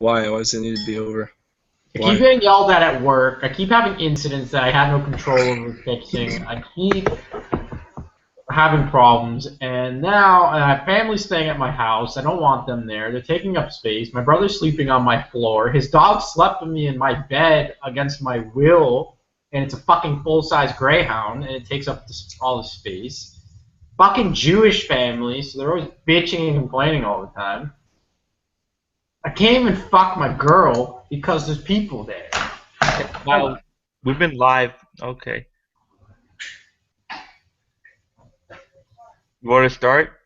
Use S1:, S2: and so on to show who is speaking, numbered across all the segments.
S1: Why? Why does it need to be over?
S2: I keep getting yelled at work. I keep having incidents that I have no control over fixing. I keep having problems, and now I have family staying at my house. I don't want them there. They're taking up space. My brother's sleeping on my floor. His dog slept with me in my bed against my will, and it's a fucking full-size greyhound, and it takes up all the space. Fucking Jewish family, so they're always bitching and complaining all the time. I can't even fuck my girl because there's people there.
S3: Well, we've been live. Okay. You want to start?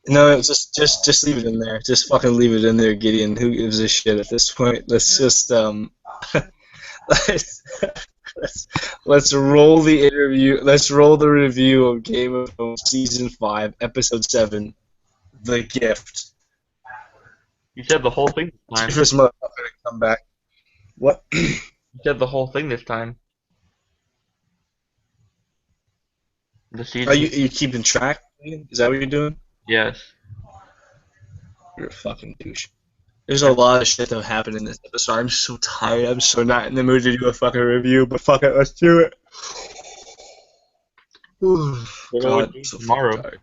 S1: No, just leave it in there. Just fucking leave it in there, Gideon. Who gives a shit at this point? Let's just let's roll the interview. Let's roll the review of Game of Thrones Season 5, Episode 7, The Gift.
S3: You said the whole thing this time.
S1: This motherfucker to come back. What?
S3: You said the whole thing this time. The season.
S1: Are you keeping track? Is that what you're doing?
S3: Yes.
S1: You're a fucking douche. There's a lot of shit that happened in this episode. I'm so tired. I'm so not in the mood to do a fucking review, but fuck it, let's do it. God, I'm so
S3: tomorrow.
S1: tired.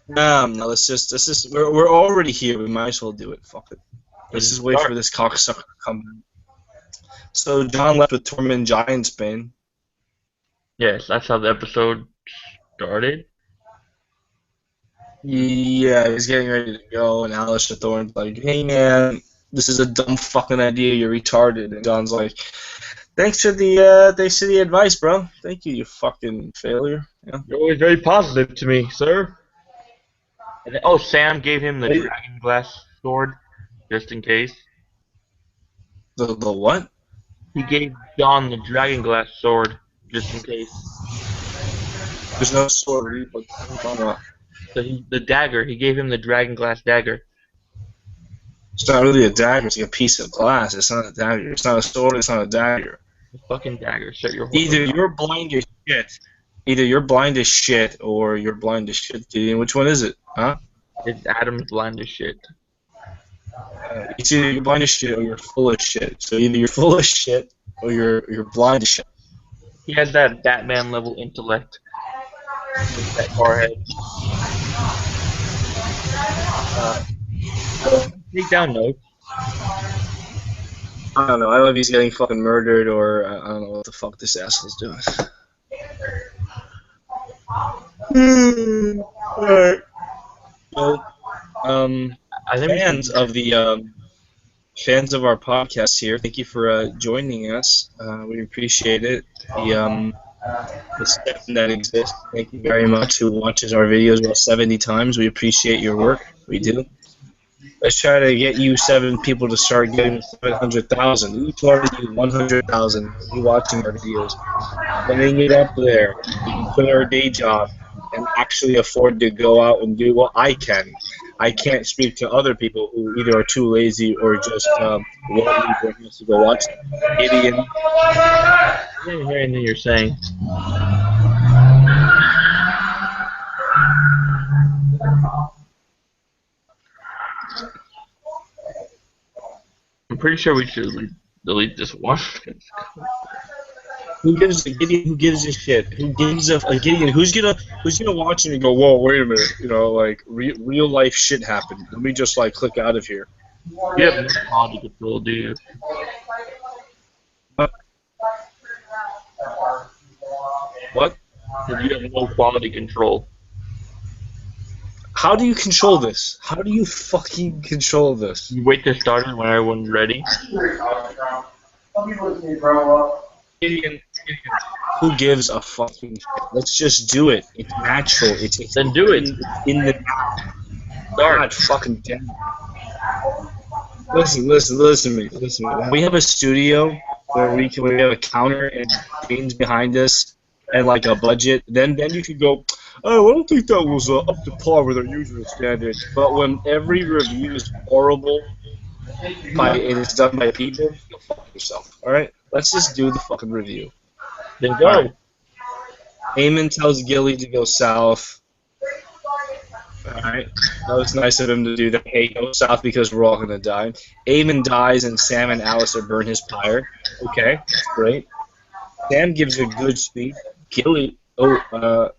S1: No, let's just we're already here. We might as well do it. Fuck it. Let's just wait for this cocksucker to come in. So John left with Tormund Giantsbane.
S3: Yes, that's how the episode started.
S1: Yeah, he's getting ready to go, and Alistair Thorne's like, "Hey man, this is a dumb fucking idea. You're retarded." And John's like, "Thanks for the advice, bro. Thank you, you fucking failure." Yeah.
S3: You're always very positive to me, sir. And then, Sam gave him the dragon glass sword, just in case.
S1: The what?
S3: He gave John the dragon glass sword, just in case.
S1: There's no sword.
S3: So the dagger, he gave him the dragon glass dagger.
S1: It's not really a dagger, it's like a piece of glass. It's not a dagger. It's not a sword, it's not a dagger.
S3: A fucking dagger. Shut your whore.
S1: Either you're blind as shit. Either you're blind as shit or you're blind as shit, Gideon. Which one is it? Huh?
S3: It's Adam's blind as shit.
S1: It's either you're blind as shit or you're full of shit. So either you're full of shit or you're blind as shit.
S3: He has that Batman level intellect. With that forehead. Take down notes.
S1: I don't know. I don't know if he's getting fucking murdered or I don't know what the fuck this asshole's doing. Alright. Well, fans of our podcast here, thank you for joining us. We appreciate it. The staff that exists, thank you very much. Who watches our videos about 70 times? We appreciate your work. We do. Let's try to get you 7 people to start getting 700,000. Each one of you 100,000. You watching our videos, getting it up there. We can quit our day job and actually afford to go out and do what I can. I can't speak to other people who either are too lazy or just won't leave their house to go watch Gideon.
S3: I didn't hear anything you're saying. I'm pretty sure we should delete this one.
S1: Who gives a Gideon? Who gives a shit? Who gives a Gideon? Who's gonna watch it and go, whoa, wait a minute, you know, like real life shit happened. Let me just like click out of here.
S3: You have no quality control, do you?
S1: What?
S3: You have no quality control.
S1: How do you control this? How do you fucking control this?
S3: You wait to start it when everyone's ready.
S1: Gideon, who gives a fucking shit? Let's just do it. It's natural. It's
S3: then do it.
S1: In the God fucking damn. Listen to me. We have a studio where we have a counter and screens behind us and like a budget. Then you could go, oh, I don't think that was up to par with our usual standards. But when every review is horrible and it's done by people, you'll fuck yourself. All right. Let's just do the fucking review.
S3: Then go.
S1: Right. Aemon tells Gilly to go south. Alright, that was nice of him to do that. Hey, go south because we're all gonna die. Aemon dies and Sam and Alistair burn his pyre. Okay, that's great. Sam gives a good speech. Gilly, well,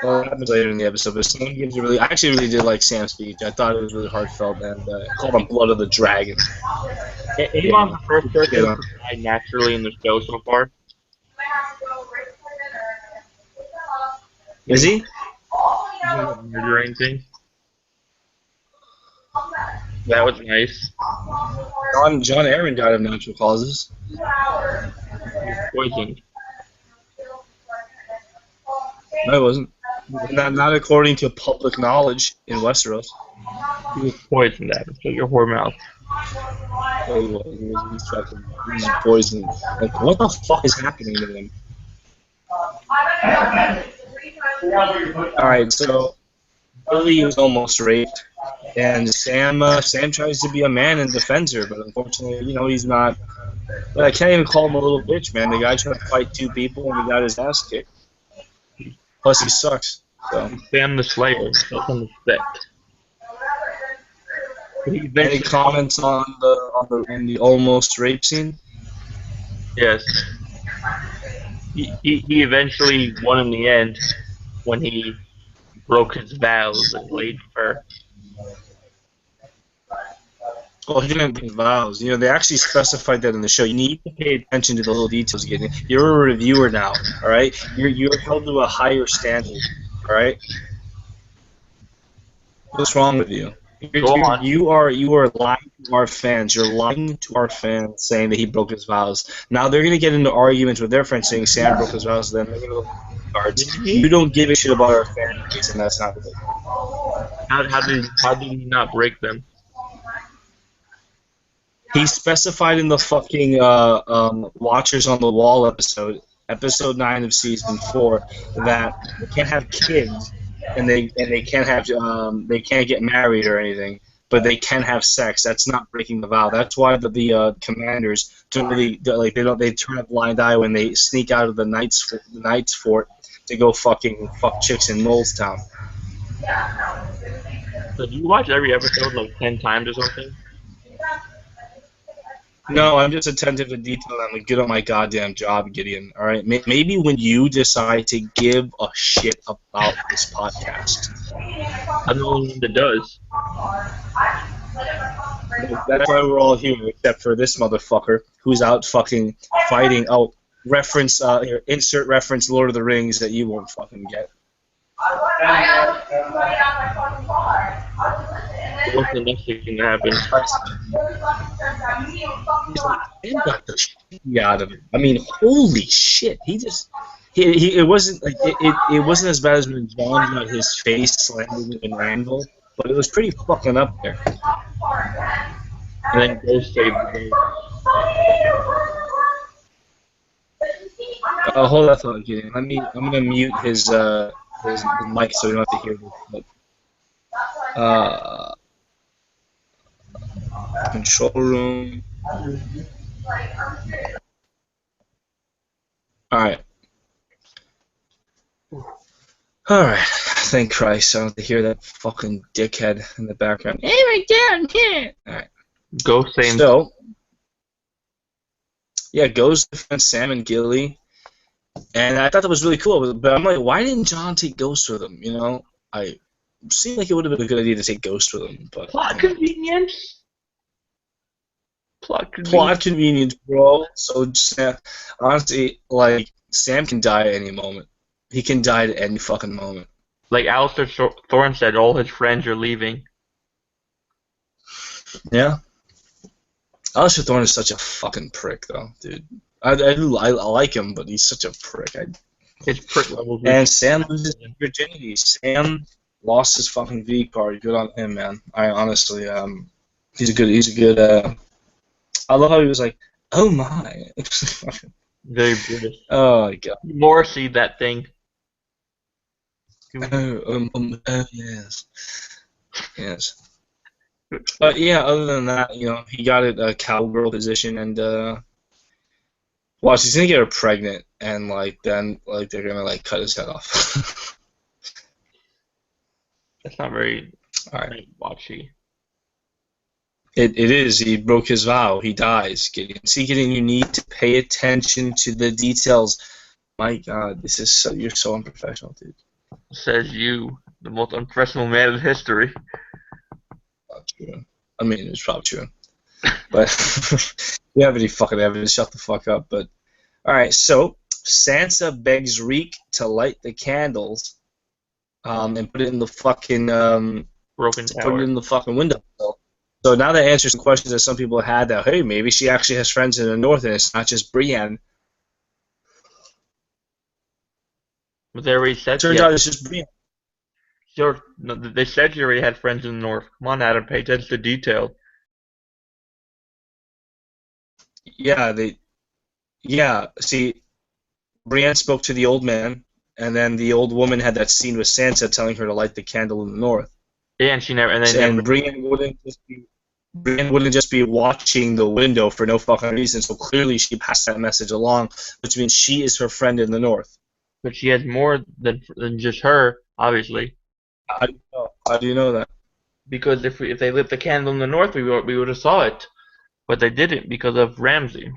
S1: it happens later in the episode, but Sam gives a really. I actually really did like Sam's speech. I thought it was really heartfelt and called him Blood of the Dragon.
S3: Aemon's the first person to die naturally in the show so far.
S1: Is he?
S3: He didn't murder anything. That was nice.
S1: John Aaron died of natural causes.
S3: He was poisoned.
S1: No, it wasn't. Not according to public knowledge in Westeros.
S3: He was poisoned, Adam. So your whore mouth.
S1: Oh, he was poisoned. Like, what the fuck is happening to him? Alright, so Billy was almost raped, and Sam tries to be a man and defends her, but unfortunately, he's not. I can't even call him a little bitch, man. The guy tried to fight two people and he got his ass kicked. Plus, he sucks. So.
S3: Sam the Slayer. That's some respect.
S1: Any comments on the almost rape scene?
S3: Yes. He eventually won in the end when he broke his vows and laid for her.
S1: Well, he didn't break vows. They actually specified that in the show. You need to pay attention to the little details you're getting. You're a reviewer now, all right? You're held to a higher standard, all right? What's wrong with you? You are lying to our fans. You're lying to our fans saying that he broke his vows. Now they're gonna get into arguments with their friends saying Sam broke his vows. Then they're gonna go guards. You don't give a shit about our fan base, and that's not good.
S3: How did he not break them?
S1: He specified in the fucking Watchers on the Wall episode 9 of season 4, that they can't have kids and they can't have they can't get married or anything, but they can have sex. That's not breaking the vow. That's why the commanders don't really they turn a blind eye when they sneak out of the Knights Fort to go fuck chicks in Molestown.
S3: So do you watch every episode like 10 times or something?
S1: No, I'm just attentive to detail. I'm good at my goddamn job, Gideon. All right, maybe when you decide to give a shit about this podcast,
S3: I'm the only one that does.
S1: That's why we're all here, except for this motherfucker who's out fucking fighting. Oh, reference here, insert reference Lord of the Rings that you won't fucking get.
S3: What's the next thing that happens?
S1: Sam got the shit out of it. I mean, holy shit! It wasn't like it wasn't as bad as when Jon got his face slammed with an anvil, but it was pretty fucking up there.
S3: And then Ghost saved the day.
S1: Hold that thought, Gideon. I'm gonna mute his mic so we don't have to hear this. But, control room. Alright. Alright. Thank Christ I don't have to hear that fucking dickhead in the background. Hey, right there, I'm here. Alright.
S3: Ghost saved.
S1: So, yeah, Ghost defends Sam and Gilly. And I thought that was really cool, but I'm like, why didn't Jon take Ghost with him? I seemed like it would have been a good idea to take Ghost with him, but
S3: Plot convenience. Plot
S1: convenience, bro. So honestly, like Sam can die at any moment. He can die at any fucking moment.
S3: Like Alistair Thorne said, all his friends are leaving.
S1: Yeah. Alistair Thorne is such a fucking prick, though, dude. I like him, but he's such a prick.
S3: His prick level.
S1: And Sam loses his virginity. Sam lost his fucking V card. Good on him, man. I honestly, he's a good. I love how he was like, oh my.
S3: Very British.
S1: Oh my god.
S3: Morrissey, that thing.
S1: Oh yes. Yes. But yeah, other than that, he got a cowgirl position, and she's gonna get her pregnant, and then they're gonna cut his head off.
S3: That's not very
S1: All right.
S3: watchy.
S1: It is. He broke his vow. He dies. Gideon. See, Gideon, you need to pay attention to the details. My God, this is you're so unprofessional, dude.
S3: Says you, the most unprofessional man in history.
S1: Not true. I mean, it's probably true. But you have any fucking evidence? Shut the fuck up. But all right, so Sansa begs Reek to light the candles, and put it in the fucking
S3: Broken
S1: put it
S3: tower.
S1: in the fucking window. So now that answers some questions that some people had. That hey, maybe she actually has friends in the north, and it's not just Brienne.
S3: But they already said
S1: Turns out it's just Brienne.
S3: Sure, no, they said she already had friends in the north. Come on, Adam, pay attention to detail.
S1: Yeah. See, Brienne spoke to the old man, and then the old woman had that scene with Sansa telling her to light the candle in the north.
S3: Yeah, and she never, and they
S1: And
S3: never.
S1: Brienne wouldn't just be watching the window for no fucking reason. So clearly she passed that message along, which means she is her friend in the north.
S3: But she has more than just her, obviously.
S1: How do you know? How do you know that?
S3: Because if they lit the candle in the north, we would have saw it. But they didn't because of Ramsay.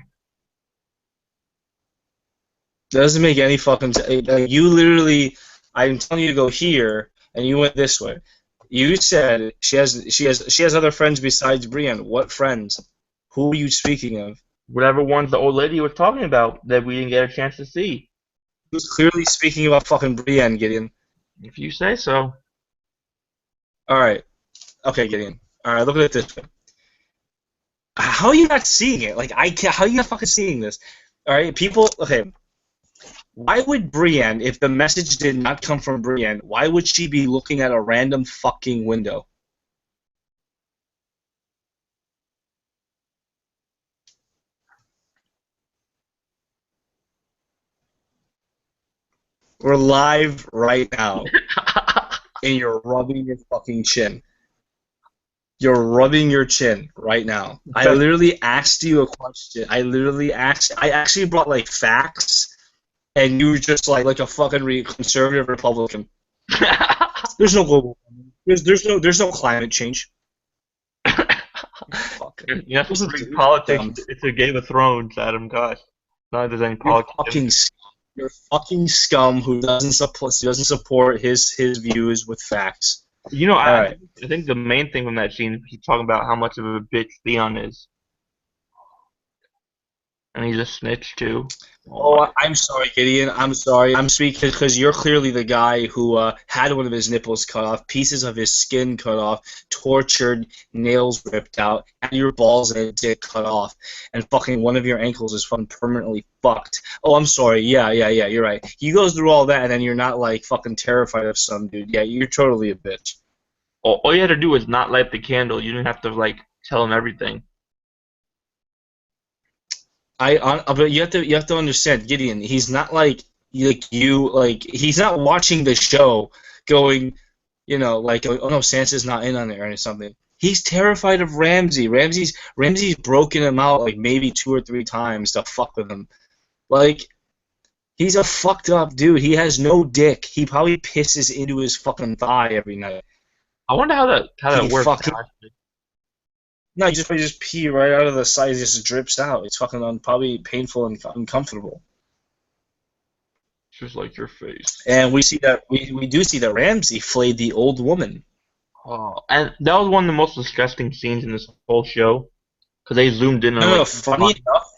S1: Doesn't make any fucking sense. Like, you literally, I'm telling you to go here, and you went this way. You said she has other friends besides Brienne. What friends? Who are you speaking of?
S3: Whatever ones the old lady was talking about that we didn't get a chance to see.
S1: Who's clearly speaking about fucking Brienne, Gideon?
S3: If you say so.
S1: All right. Okay, Gideon. All right, look at it this way. How are you not seeing it? Like, I can't. How are you not fucking seeing this? All right, people. Okay. Why would Brienne, if the message did not come from Brienne, why would she be looking at a random fucking window? We're live right now, and you're rubbing your fucking chin. You're rubbing your chin right now. I literally asked you a question. I actually brought like facts, and you were just like a fucking conservative Republican. There's no global warming. There's no climate change.
S3: You have to bring politics. It's a Game of Thrones, Adam. Gosh, not that there's any politics.
S1: You're fucking scum who doesn't support his views with facts.
S3: You know,
S1: Right.
S3: I think the main thing from that scene is he's talking about how much of a bitch Theon is. And he's a snitch, too.
S1: Oh, I'm sorry, Gideon. I'm sorry. I'm speaking because you're clearly the guy who had one of his nipples cut off, pieces of his skin cut off, tortured, nails ripped out, and your balls and dick cut off, and fucking one of your ankles is fucking permanently fucked. Oh, I'm sorry. Yeah, you're right. You go through all that, and then you're not, like, fucking terrified of some dude. Yeah, you're totally a bitch.
S3: All you had to do was not light the candle. You didn't have to, like, tell him everything.
S1: But you have to understand, Gideon. He's not like you. Like, he's not watching the show, going, oh no, Sansa's not in on it or something. He's terrified of Ramsay. Ramsay's broken him out like maybe 2 or 3 times to fuck with him. Like, he's a fucked up dude. He has no dick. He probably pisses into his fucking thigh every night.
S3: I wonder how that works.
S1: No, you just pee right out of the side. It just drips out. It's fucking probably painful and uncomfortable.
S3: Just like your face.
S1: And we see that we do see that Ramsay flayed the old woman.
S3: Oh, and that was one of the most disgusting scenes in this whole show, because they zoomed in on.
S1: No, funny enough,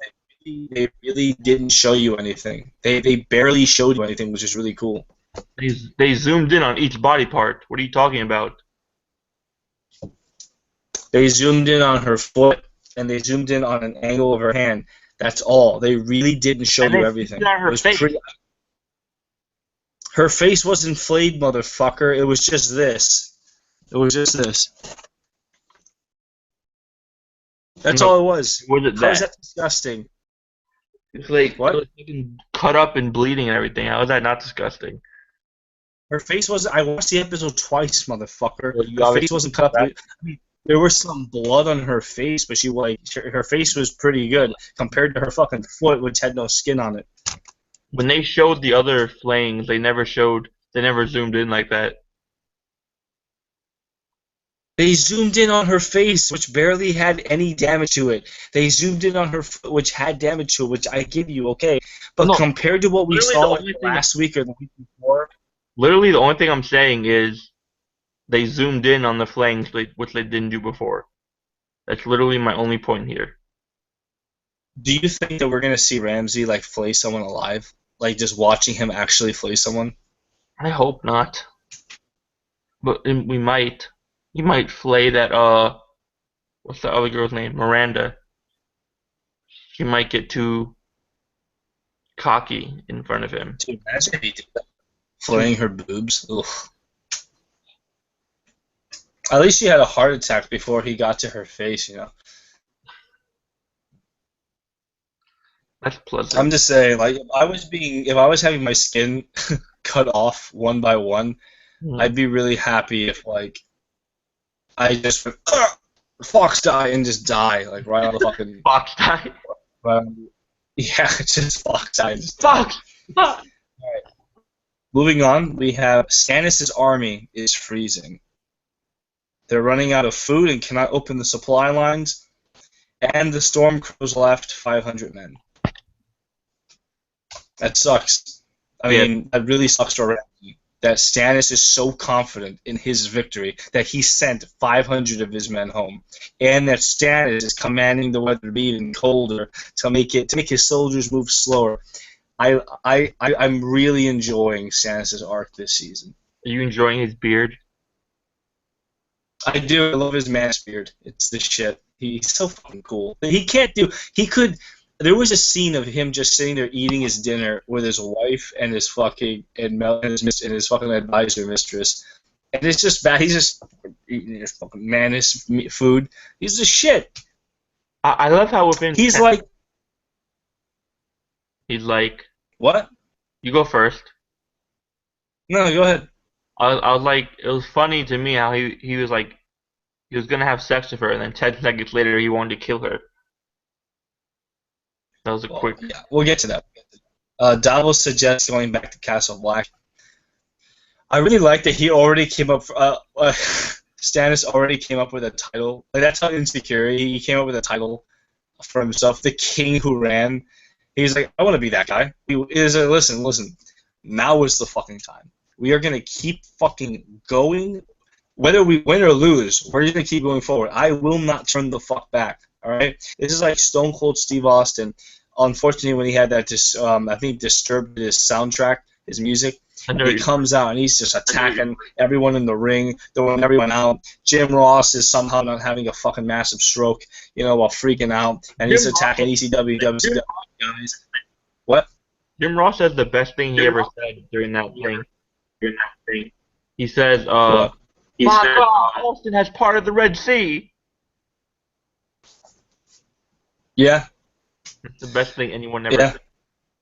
S1: they really didn't show you anything. They barely showed you anything, which is really cool.
S3: They zoomed in on each body part. What are you talking about?
S1: They zoomed in on her foot, and they zoomed in on an angle of her hand. That's all. They really didn't show you everything.
S3: Her face.
S1: Her face wasn't flayed, motherfucker. It was just this. That's all it was.
S3: Was it that?
S1: How is that disgusting?
S3: It's like
S1: what?
S3: It was cut up and bleeding and everything. How is that not disgusting?
S1: Her face wasn't. I watched the episode twice, motherfucker. Her face wasn't cut up. There was some blood on her face, but her face was pretty good compared to her fucking foot, which had no skin on it.
S3: When they showed the other flayings, they never zoomed in like that.
S1: They zoomed in on her face, which barely had any damage to it. They zoomed in on her foot, which had damage to it, which I give you, okay. But
S3: No,
S1: compared to what we
S3: literally
S1: saw last week or the week before,
S3: literally the only thing I'm saying is they zoomed in on the flanks, which they didn't do before. That's literally my only point here.
S1: do you think that we're going to see Ramsay, like, flay someone alive? Like, just watching him actually flay someone?
S3: I hope not. But we might. He might flay that, what's the other girl's name? Miranda. She might get too cocky in front of him.
S1: Dude, imagine if he did that. Flaying her boobs? Ugh. At least she had a heart attack before he got to her face, you know?
S3: That's pleasant.
S1: I'm just saying, like, if I was having my skin cut off one by one, I'd be really happy if, like, I just went, Fox die and just die, like, right on the fucking...
S3: Fox die?
S1: Yeah, just Fox die and just
S3: Fox!
S1: die. Alright. Moving on, we have Stannis' army is freezing. They're running out of food and cannot open the supply lines, and the Stormcrows left 500 men. That sucks. I mean, that really sucks for Ramsay. That Stannis is so confident in his victory that he sent 500 of his men home, and that Stannis is commanding the weather to be even colder to make his soldiers move slower. I'm really enjoying Stannis' arc this season.
S3: Are you enjoying his beard?
S1: I do. I love his mass beard. It's the shit. He's so fucking cool. He could. There was a scene of him just sitting there eating his dinner with his wife and his fucking his fucking advisor mistress, and it's just bad. He's just eating his fucking his food. He's the shit.
S3: I love how within
S1: He's like
S3: what? You go first.
S1: No, go ahead.
S3: I was like, it was funny to me how he was like, he was gonna have sex with her, and then 10 seconds later he wanted to kill her. That was a quick.
S1: Yeah, we'll get to that. Davos suggests going back to Castle Black. I really like that he already came up. Stannis already came up with a title. Like, that's how insecure he came up with a title for himself. The King Who Ran. He's like, I want to be that guy. Listen. Now is the fucking time. We are gonna keep fucking going. Whether we win or lose, we're gonna keep going forward. I will not turn the fuck back. All right, this is like Stone Cold Steve Austin. Unfortunately, when he had that, I think disturbed his soundtrack, his music. He comes out and he's just attacking everyone in the ring, throwing everyone out. Jim Ross is somehow not having a fucking massive stroke, while freaking out, and he's attacking ECW, WCW guys. What?
S3: Jim Ross said the best thing he ever said during that thing. He says, Austin has part of the Red Sea.
S1: Yeah.
S3: It's the best thing anyone ever said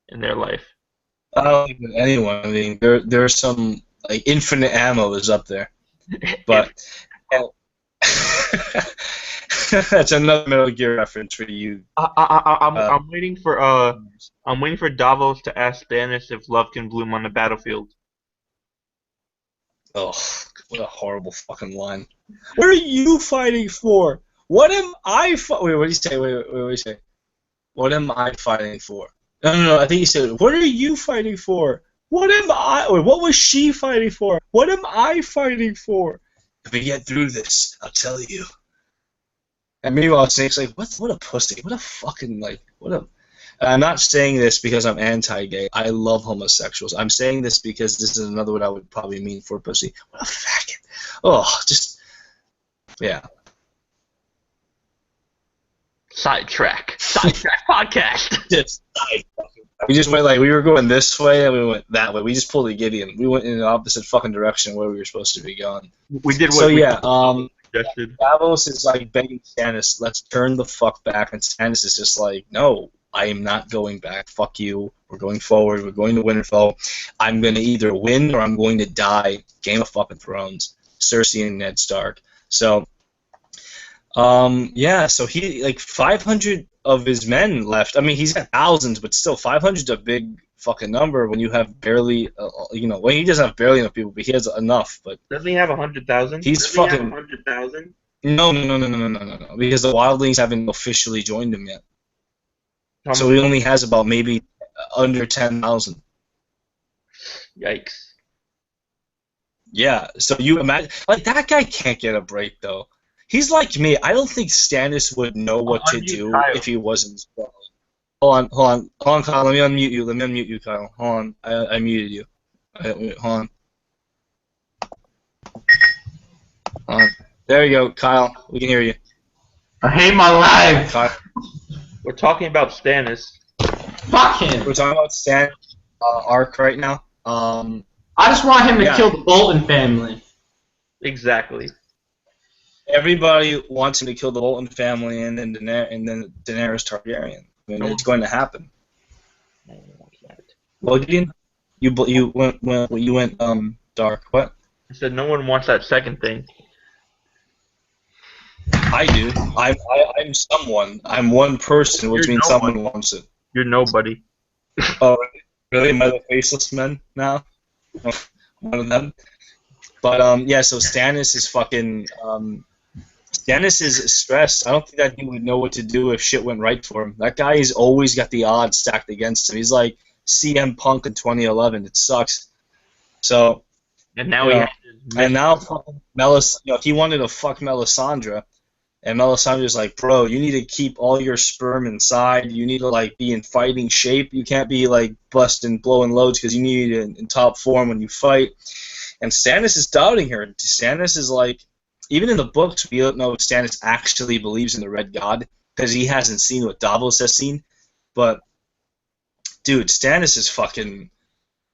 S3: in their life.
S1: I don't think that anyone. I mean, there's some, like, infinite ammo is up there. But that's another Metal Gear reference for you.
S3: I'm waiting for Davos to ask Stannis if love can bloom on the battlefield.
S1: Oh, what a horrible fucking line. What are you fighting for? What am I Wait, what did he say? Wait, what did he say? What am I fighting for? No, I think he said, what are you fighting for? What am I... Wait, what was she fighting for? What am I fighting for? If we get through this, I'll tell you. And meanwhile, Snake's like, what a pussy. What a fucking, like, what a... I'm not saying this because I'm anti-gay. I love homosexuals. I'm saying this because this is another word I would probably mean for pussy. What a faggot. Oh, just... Yeah.
S3: Sidetrack podcast.
S1: We just went we were going this way and we went that way. We just pulled a Gideon. We went in the opposite fucking direction where we were supposed to be going.
S3: We did.
S1: Davos is like begging Stannis, let's turn the fuck back, and Stannis is just like, no, I am not going back. Fuck you. We're going forward. We're going to Winterfell. I'm gonna either win or I'm going to die. Game of fucking Thrones. Cersei and Ned Stark. So. So he, 500 of his men left. I mean, he's got thousands, but still, 500's a big fucking number when you have barely, when he doesn't have barely enough people, but he has enough. But
S3: Doesn't he have 100,000?
S1: he's fucking
S3: 100,000?
S1: no, because the wildlings haven't officially joined him yet.
S3: How
S1: So he only has about maybe under 10,000.
S3: Yikes.
S1: Yeah, so you imagine, like, that guy can't get a break, though. He's like me. I don't think Stannis would know what to do if he wasn't strong. Hold on, Kyle. Let me unmute you. Kyle. Hold on. I muted you. Hold on. There you go, Kyle. We can hear you.
S2: I hate my life.
S1: Kyle.
S3: We're talking about Stannis.
S2: Fuck him.
S1: We're talking about Stannis' arc right now.
S2: I just want him to kill the Bolton family.
S3: Exactly.
S1: Everybody wants him to kill the Bolton family and then Daenerys Targaryen. I mean, it's going to happen.
S3: No one wants that.
S1: Well, you went dark. What?
S3: I said no one wants that second thing.
S1: I do. I'm someone. I'm one person, which means someone wants it.
S3: You're nobody.
S1: Oh, really? Am I the faceless men now? One of them. But yeah. So Stannis is fucking. Stannis is stressed. I don't think that he would know what to do if shit went right for him. That guy's always got the odds stacked against him. He's like CM Punk in 2011. It sucks. So.
S3: And now
S1: he wanted to fuck Melisandre, and Melisandre's like, bro, you need to keep all your sperm inside. You need to like be in fighting shape. You can't be like busting, blowing loads because you need it in top form when you fight. And Stannis is doubting her. Stannis is like, even in the books, we don't know if Stannis actually believes in the Red God because he hasn't seen what Davos has seen. But dude, Stannis is fucking.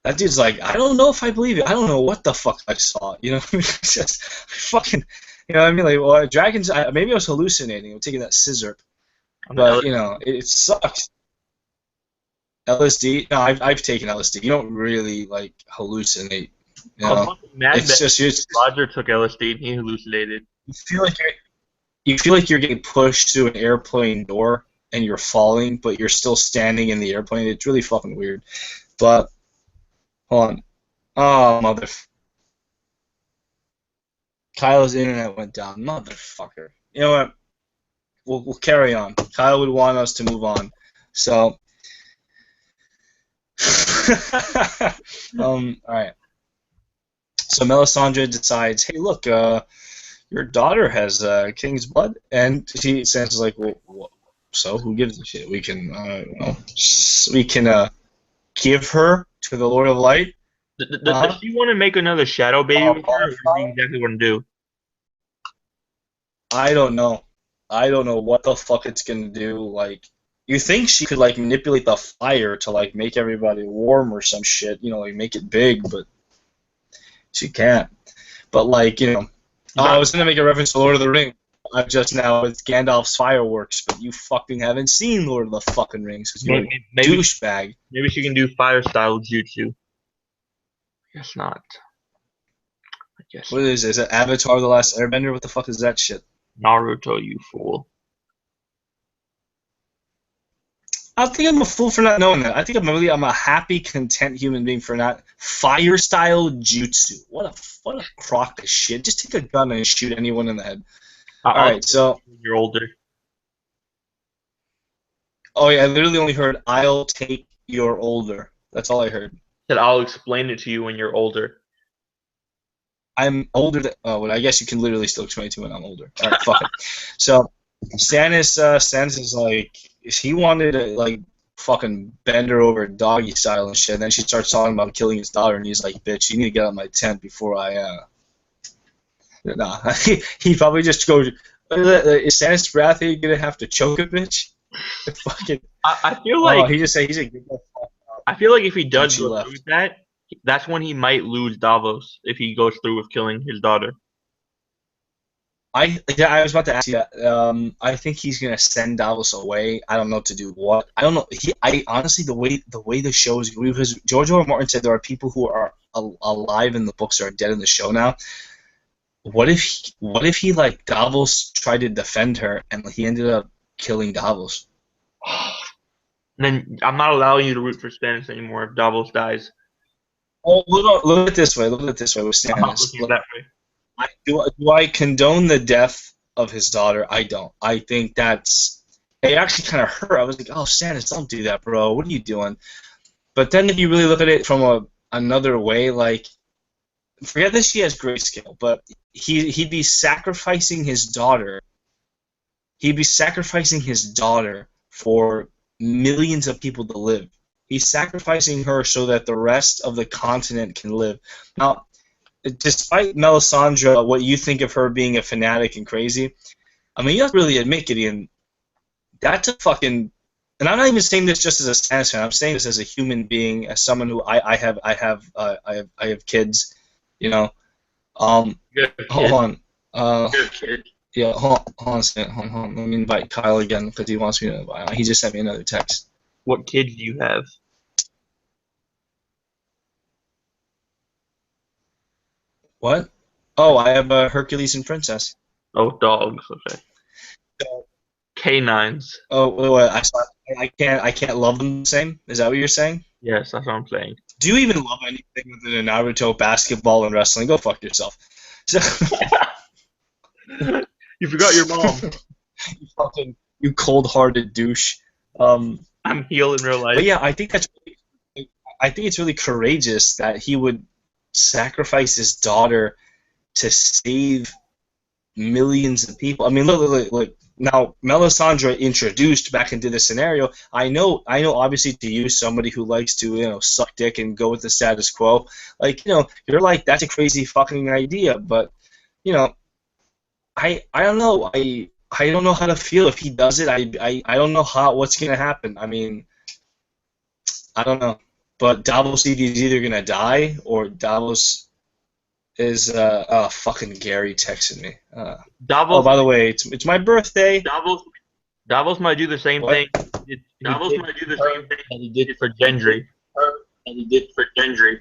S1: That dude's like, I don't know if I believe it. I don't know what the fuck I saw. You know, it's just fucking. You know what I mean? Like, well, dragons. Maybe I was hallucinating. I'm taking that scissor, but you know, it sucks. LSD. No, I've taken LSD. You don't really like hallucinate. You know? It's just
S3: Roger took LSD and he hallucinated.
S1: You feel like you're getting pushed to an airplane door and you're falling, but you're still standing in the airplane. It's really fucking weird. But hold on. Oh, Kyle's internet went down. Motherfucker. You know what? We'll carry on. Kyle would want us to move on. So, alright. So Melisandre decides, hey, look, your daughter has king's blood. And Sansa's like, well, so who gives a shit? We can, give her to the Lord of Light.
S3: Does she want to make another shadow baby with her, or is he exactly what to do?
S1: I don't know. I don't know what the fuck it's gonna do. Like, you think she could like manipulate the fire to like make everybody warm or some shit, you know, like make it big, but she can't. But like, you know, I was gonna make a reference to Lord of the Rings. I've just now with Gandalf's fireworks, but you fucking haven't seen Lord of the fucking Rings because you're a douchebag.
S3: Maybe she can do fire style jutsu. Guess not. I guess.
S1: What is it? Is it Avatar: The Last Airbender? What the fuck is that shit?
S3: Naruto, you fool.
S1: I think I'm a fool for not knowing that. I think I'm a happy, content human being for not fire style jutsu. What a crock of shit. Just take a gun and shoot anyone in the head. All right, so
S3: you're older.
S1: Oh yeah, I literally only heard "I'll take your older." That's all I heard.
S3: Said I'll explain it to you when you're older.
S1: I'm older than. Oh, well, I guess you can literally still explain it to me when I'm older. All right, fuck it. So Stannis is like, he wanted to like fucking bend her over doggy style and shit. And then she starts talking about killing his daughter, and he's like, "Bitch, you need to get out of my tent before I." Nah, he probably just goes. Is Stannis Baratheon gonna have to choke a bitch? Fucking.
S3: I feel like
S1: he just said he's a.
S3: I feel like if he does go through with that, that's when he might lose Davos if he goes through with killing his daughter.
S1: I was about to ask you that. I think he's gonna send Davos away. I don't know to do what. I don't know. I honestly the way the show is, because George R. R. Martin said there are people who are alive in the books that are dead in the show now. What if he like Davos tried to defend her and he ended up killing Davos?
S3: then I'm not allowing you to root for Stannis anymore if Davos dies.
S1: Oh, look at it this way. Look at it this way with
S3: I'm not
S1: Stannis.
S3: looking at it that way.
S1: Do I condone the death of his daughter? I don't. I think that's. It actually kind of hurt. I was like, oh, Stannis, don't do that, bro. What are you doing? But then if you really look at it from another way, like, forget that she has grayscale, but he'd be sacrificing his daughter. He'd be sacrificing his daughter for millions of people to live. He's sacrificing her so that the rest of the continent can live. Now, despite Melisandre, what you think of her being a fanatic and crazy, I mean, you have to really admit, Gideon, that's a fucking. And I'm not even saying this just as a Stannis fan. I'm saying this as a human being, as someone who I have kids, you know.
S3: You're a kid.
S1: Hold on.
S3: You're a kid.
S1: Yeah, hold on a second. Hold on. Let me invite Kyle again because he wants me to invite. He just sent me another text.
S3: What kids do you have?
S1: What? Oh, I have Hercules and Princess.
S3: Oh, dogs. Okay. Canines.
S1: Oh, wait, I can't love them the same. Is that what you're saying?
S3: Yes, that's what I'm saying.
S1: Do you even love anything other than Naruto, basketball, and wrestling? Go fuck yourself. So,
S3: You forgot your mom.
S1: you cold-hearted douche.
S3: I'm heel in real life.
S1: But yeah, I think it's really courageous that he would sacrifice his daughter to save millions of people. I mean, look. Now, Melisandre introduced back into the scenario. I know. Obviously, to you, somebody who likes to, suck dick and go with the status quo, like, you're like, that's a crazy fucking idea. But, I don't know. I don't know how to feel if he does it. I don't know what's gonna happen. I mean, I don't know. But Davos is either gonna die or Davos is fucking Gary texted me.
S3: Davos.
S1: Oh, by the way, it's my birthday.
S3: Davos might do the same thing. Davos might do the same thing that he did for Gendry.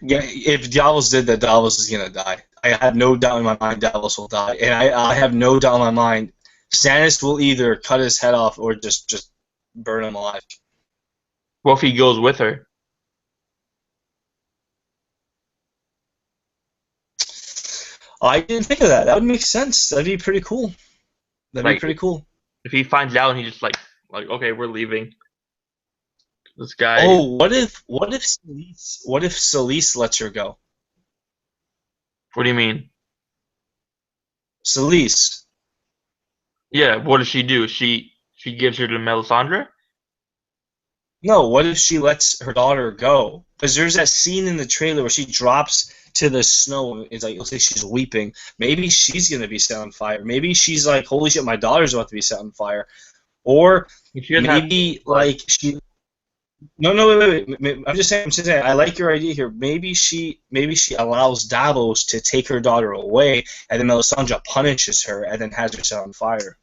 S1: Yeah, if Davos did that, Davos is gonna die. I have no doubt in my mind Davos will die, and I have no doubt in my mind Stannis will either cut his head off or just burn him alive.
S3: What if he goes with her?
S1: I didn't think of that. That would make sense. That'd be pretty cool. That'd be pretty cool.
S3: If he finds out and he just like okay, we're leaving. This guy.
S1: Oh, what if Selyse lets her go?
S3: What do you mean?
S1: Selyse.
S3: Yeah, what does she do? She gives her to Melisandre?
S1: No, what if she lets her daughter go? Because there's that scene in the trailer where she drops to the snow. It's like, looks like she's weeping. Maybe she's gonna be set on fire. Maybe she's like, holy shit, my daughter's about to be set on fire. Or maybe like she. No, wait. I'm just saying. I like your idea here. Maybe she allows Davos to take her daughter away, and then Melisandre punishes her and then has her set on fire.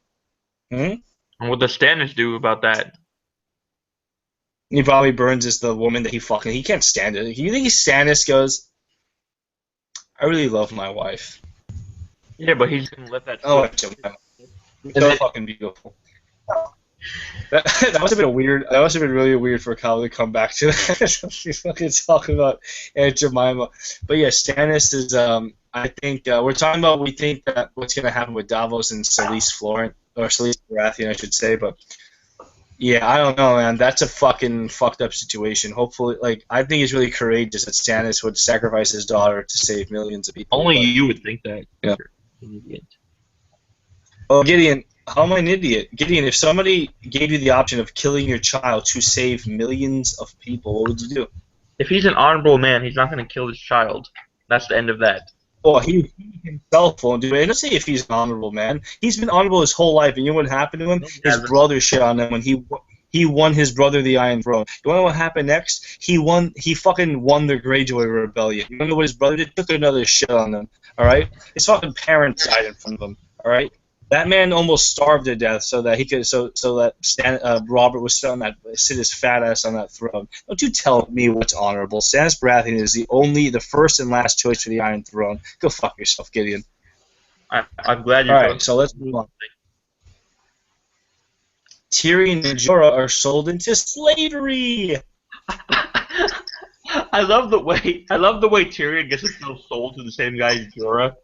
S1: Hmm?
S3: And what does Stannis do about that?
S1: He probably burns the woman that he can't stand it. You think Stannis goes, I really love my wife.
S3: Yeah, but he's gonna let that.
S1: Oh, it's so fucking beautiful. That must have been weird. That must have been really weird for Kyle to come back to that. He's fucking talking about Aunt Jemima. But yeah, Stannis is. I think we're talking about. We think that what's going to happen with Davos and Selyse Florent or Selyse Baratheon, I should say. But yeah, I don't know, man. That's a fucking fucked up situation. Hopefully, I think it's really courageous that Stannis would sacrifice his daughter to save millions of people.
S3: Only you would think that.
S1: Yeah. Oh, Gideon. How am I an idiot? Gideon, if somebody gave you the option of killing your child to save millions of people, what would you do?
S3: If he's an honorable man, he's not going to kill his child. That's the end of that.
S1: Oh, he himself won't do it. And let's say if he's an honorable man. He's been honorable his whole life, and you know what happened to him? His brother shit on him when he won his brother the Iron Throne. You want to know what happened next? He fucking won the Greyjoy Rebellion. You want to know what his brother did? Took another shit on them, alright? His fucking parents died in front of him, alright? That man almost starved to death so that he could, so that Robert would sit his fat ass on that throne. Don't you tell me what's honorable. Stannis Baratheon is the first and last choice for the Iron Throne. Go fuck yourself, Gideon.
S3: I'm glad you're.
S1: All right, so let's move on. Tyrion and Jorah are sold into slavery.
S3: I love the way Tyrion gets himself sold to the same guy as Jorah.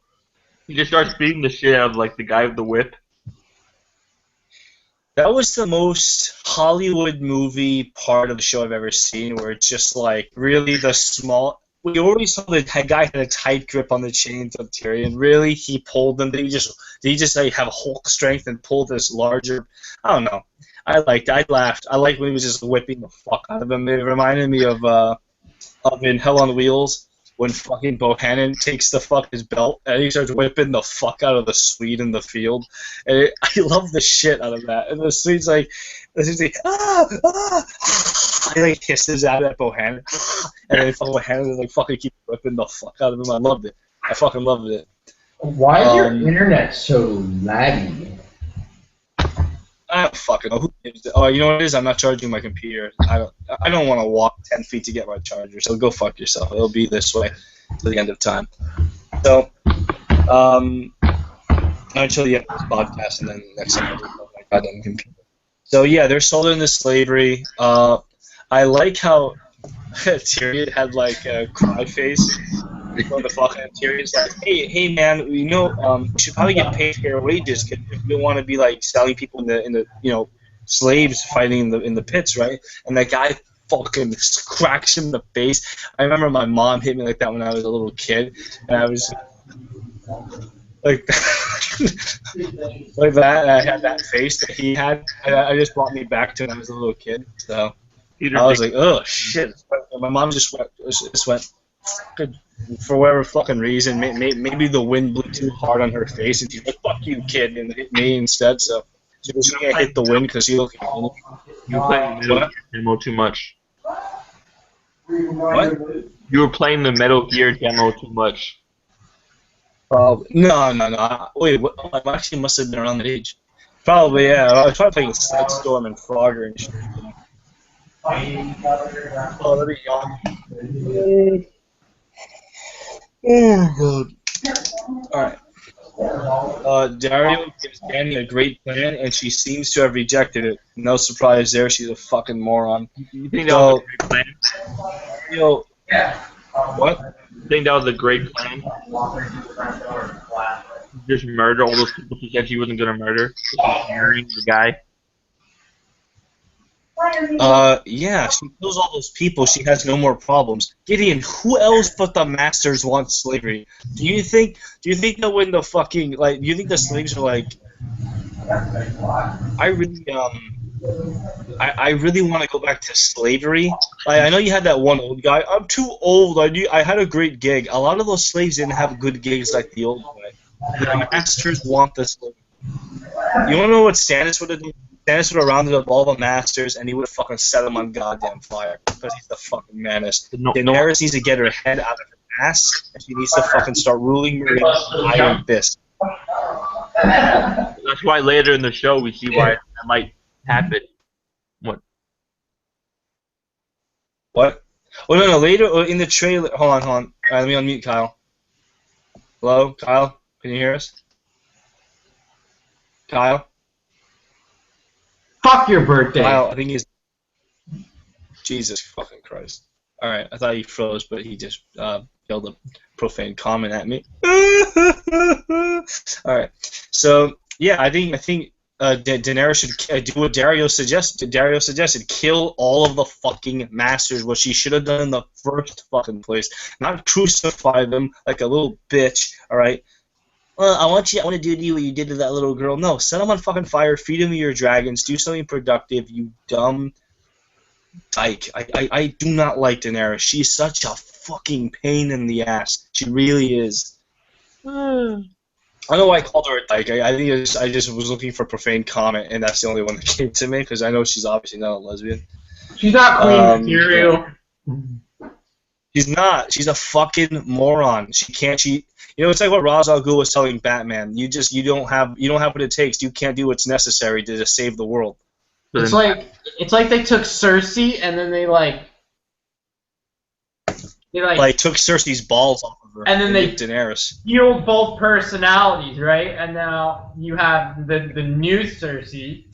S3: He just starts beating the shit out of like the guy with the whip.
S1: That was the most Hollywood movie part of the show I've ever seen, where it's just like really the small. We already saw the guy had a tight grip on the chains of Tyrion. Really, he pulled them. Did he just like have Hulk strength and pull this larger? I don't know. I liked. I laughed. I liked when he was just whipping the fuck out of him. It reminded me of in Hell on Wheels when fucking Bohannon takes the fuck his belt and he starts whipping the fuck out of the Swede in the field. And I love the shit out of that. And the Swede's like, he like hisses out at Bohannon, and then Bohannon like fucking keep whipping the fuck out of him. I loved it. I fucking loved it.
S2: Why is your internet so laggy?
S1: I don't fucking know. Oh, you know what it is? I'm not charging my computer. I don't want to walk 10 feet to get my charger, so go fuck yourself. It'll be this way to the end of time. So, I'll show you this podcast, and then next time I'll do my goddamn computer. So, yeah, they're sold into slavery. I like how Tyrion had, like, a cry face. What the fuck? And Tyrion's like, hey, man, you know, we should probably get paid fair wages because we don't want to be like selling people in the slaves fighting in the pits, right? And that guy fucking cracks him in the face. I remember my mom hit me like that when I was a little kid, and I was like like that. And I had that face that he had, and I just brought me back to when I was a little kid. So I was like, oh shit. My mom just went. For whatever fucking reason, maybe the wind blew too hard on her face, and she's like, "Fuck you, kid," and hit me instead. So she was gonna hit the wind because you
S3: playing the demo too much.
S1: What?
S3: You were playing the Metal Gear demo too much.
S1: No. Wait, I actually must have been around that age. Probably, yeah. I was probably playing Storm and Frogger and shit. Oh, let me yawn. Oh god. Alright. Dario gives Dany a great plan, and she seems to have rejected it. No surprise there, she's a fucking moron.
S3: You think that was a great plan?
S1: Yo. What?
S3: You think that was a great plan? Just murder all those people she said she wasn't gonna murder? Just marrying the guy?
S1: Yeah, she kills all those people, she has no more problems. Gideon, who else but the masters want slavery? Do you think that when the fucking, like, do you think the slaves are like, I really want to go back to slavery? Like, I know you had that one old guy, I'm too old, I had a great gig. A lot of those slaves didn't have good gigs like the old guy. The masters want the slavery. You wanna know what Stannis would have done? Stannis would have rounded up all the masters, and he would have fucking set them on goddamn fire, because he's the fucking menace. Daenerys needs to get her head out of her ass, and she needs to fucking start ruling Meereen with an iron fist.
S3: That's why later in the show we see why that might happen. What?
S1: What? Oh, no, later in the trailer... Hold on. Alright, let me unmute Kyle. Hello? Kyle? Can you hear us? Kyle?
S2: Fuck your birthday.
S1: Kyle, I think he's... Jesus fucking Christ. Alright, I thought he froze, but he just yelled a profane comment at me. Alright, so, yeah, I think Daenerys should do what Dario suggested. Kill all of the fucking masters, what she should have done in the first fucking place. Not crucify them like a little bitch, alright? I want to do to you what you did to that little girl. No, set them on fucking fire, feed them your dragons, do something productive, you dumb dyke. I do not like Daenerys. She's such a fucking pain in the ass. She really is. I don't know why I called her a dyke. I think I just was looking for a profane comment, and that's the only one that came to me, because I know she's obviously not a lesbian.
S2: She's not queen material.
S1: She's not. She's a fucking moron. She can't. You know, it's like what Ra's al Ghul was telling Batman. You don't have what it takes. You can't do what's necessary to just save the world.
S2: It's like they took Cersei and then they
S1: took Cersei's balls off of her.
S2: And then they
S1: Daenerys.
S2: healed both personalities, right? And now you have the new Cersei.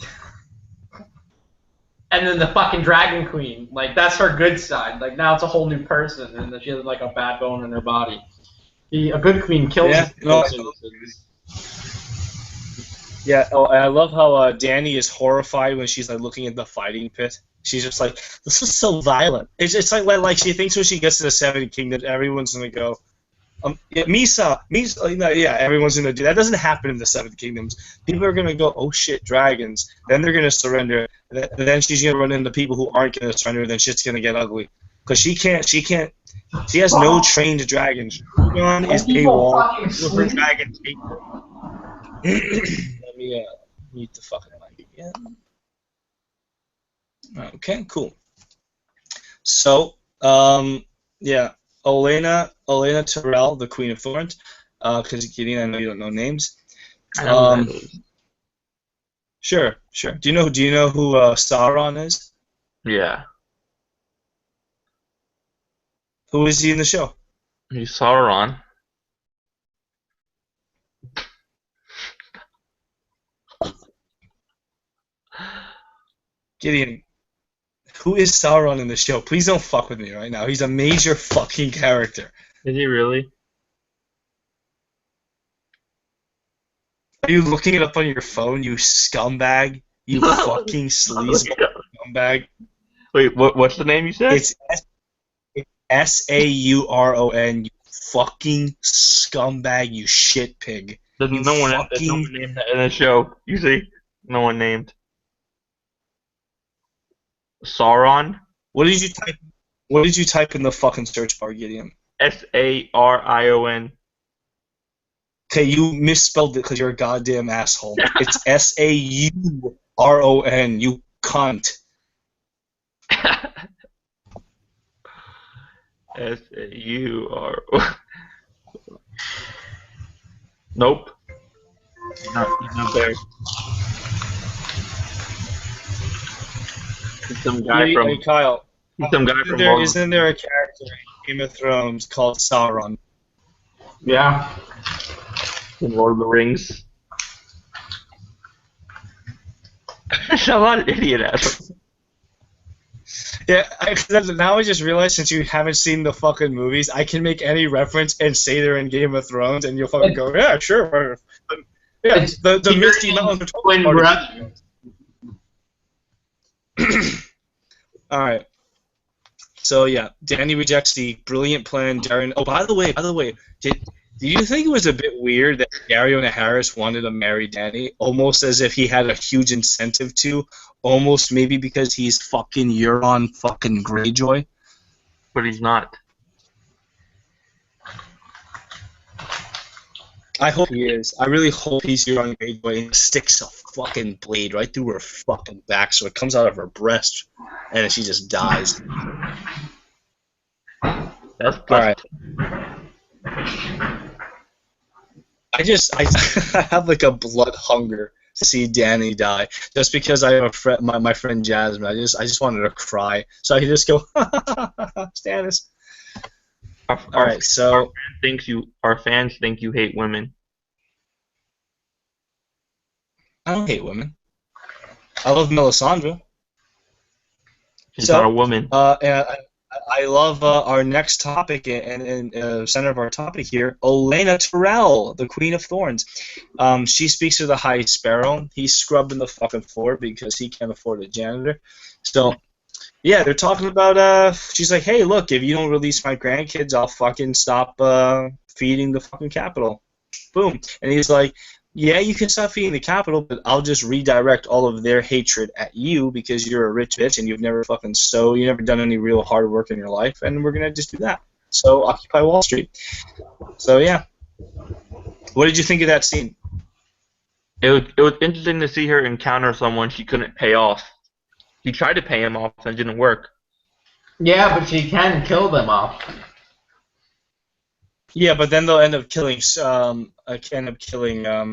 S2: And then the fucking Dragon Queen, like, that's her good side. Like, now it's a whole new person, and then she has, like, a bad bone in her body. A good queen kills citizens.
S1: Yeah, oh, and I love how Dany is horrified when she's, like, looking at the fighting pit. She's just like, this is so violent. It's like she thinks when she gets to the Seven Kingdoms, everyone's going to go, yeah, Misa, yeah, everyone's going to do that. Doesn't happen in the Seven Kingdoms. People are going to go, oh shit, dragons. Then they're going to surrender. And then she's going to run into people who aren't going to surrender. Then shit's going to get ugly. Because she has no trained dragons. Drogon is AWOL. Her dragons hate her. Let me mute the fucking mic again. Okay, cool. So, yeah. Olenna Tyrell, the Queen of Thorns. Because Gideon, I know you don't know names. Sure. Do you know who Sauron is?
S3: Yeah.
S1: Who is he in the show?
S3: He's Sauron.
S1: Gideon, who is Sauron in the show? Please don't fuck with me right now. He's a major fucking character.
S3: Is he really?
S1: Are you looking it up on your phone, you scumbag? You fucking sleazeball scumbag.
S3: Wait, what's the name you said?
S1: It's Sauron, you fucking scumbag, you shit pig.
S3: There's no one named that in the show. You see? No one named. Sauron?
S1: What did you type in the fucking search bar, Gideon?
S3: Sarion.
S1: Okay, you misspelled it because you're a goddamn asshole. It's Sauron, you cunt.
S3: Saur. Nope. He's not there. He's some guy from.
S1: Kyle.
S3: He's some guy from.
S1: Isn't there a character in Game of Thrones called Sauron?
S2: Yeah.
S3: In Lord of the Rings. I'm not an idiot, asshole.
S1: Yeah, now I just realized since you haven't seen the fucking movies, I can make any reference and say they're in Game of Thrones, and you'll fucking go, yeah, sure. Yeah, the Misty Mountains are totally Alright. So, yeah, Dany rejects the brilliant plan. Darren. Oh, by the way, do you think it was a bit weird that Tyrion and Harris wanted to marry Dany, almost as if he had a huge incentive to, almost maybe because he's fucking Euron fucking Greyjoy?
S3: But he's not.
S1: I hope he is. I really hope he's Euron Greyjoy and sticks a fucking blade right through her fucking back so it comes out of her breast and she just dies.
S3: That's
S1: alright. I have like a blood hunger to see Dany die, just because I have a friend, my friend Jasmine. I just wanted to cry, so I could just go, Stannis. All right, so
S3: our fans think you hate women.
S1: I don't hate women. I love Melisandre.
S3: She's not a woman.
S1: I love our next topic and center of our topic here, Olenna Tyrell, the Queen of Thorns. She speaks to the High Sparrow. He's scrubbing the fucking floor because he can't afford a janitor. So, yeah, they're talking about, she's like, hey, look, if you don't release my grandkids, I'll fucking stop feeding the fucking capital. Boom. And he's like, yeah, you can stop feeding the capital, but I'll just redirect all of their hatred at you because you're a rich bitch and you've never fucking you've never done any real hard work in your life, and we're gonna just do that. So Occupy Wall Street. So yeah, what did you think of that scene?
S3: It was interesting to see her encounter someone she couldn't pay off. She tried to pay him off and it didn't work.
S2: Yeah, but she can kill them off.
S1: Yeah, but then they'll end up killing. The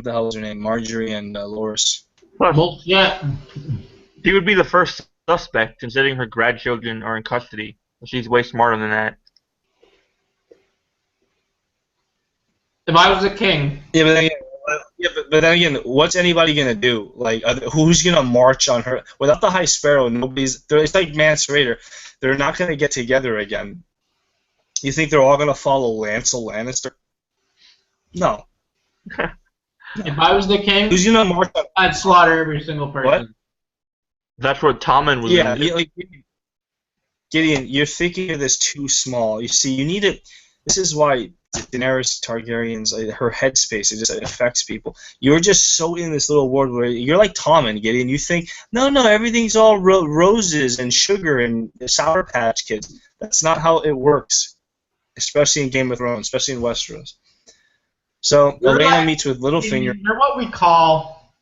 S1: hell is her name? Marjorie and Loras.
S3: Well,
S2: yeah.
S3: She would be the first suspect, considering her grandchildren are in custody. She's way smarter than that.
S2: If I was a king.
S1: Yeah, but but then again, what's anybody gonna do? Like, who's gonna march on her without the High Sparrow? Nobody's. It's like Mance Raider. They're not gonna get together again. You think they're all gonna follow Lancel Lannister? No.
S2: If I was the king,
S1: Who's gonna march on?
S2: I'd slaughter every single person.
S1: What?
S3: That's what Tommen was.
S1: Yeah, like Gideon, you're thinking of this too small. You see, you need it. This is why Daenerys Targaryen's her headspace it affects people. You're just so in this little world where you're like Tommen, Gideon. You think no, everything's all roses and sugar and Sour Patch Kids. That's not how it works, especially in Game of Thrones, especially in Westeros. So Olenna meets with Littlefinger.
S2: You're what we call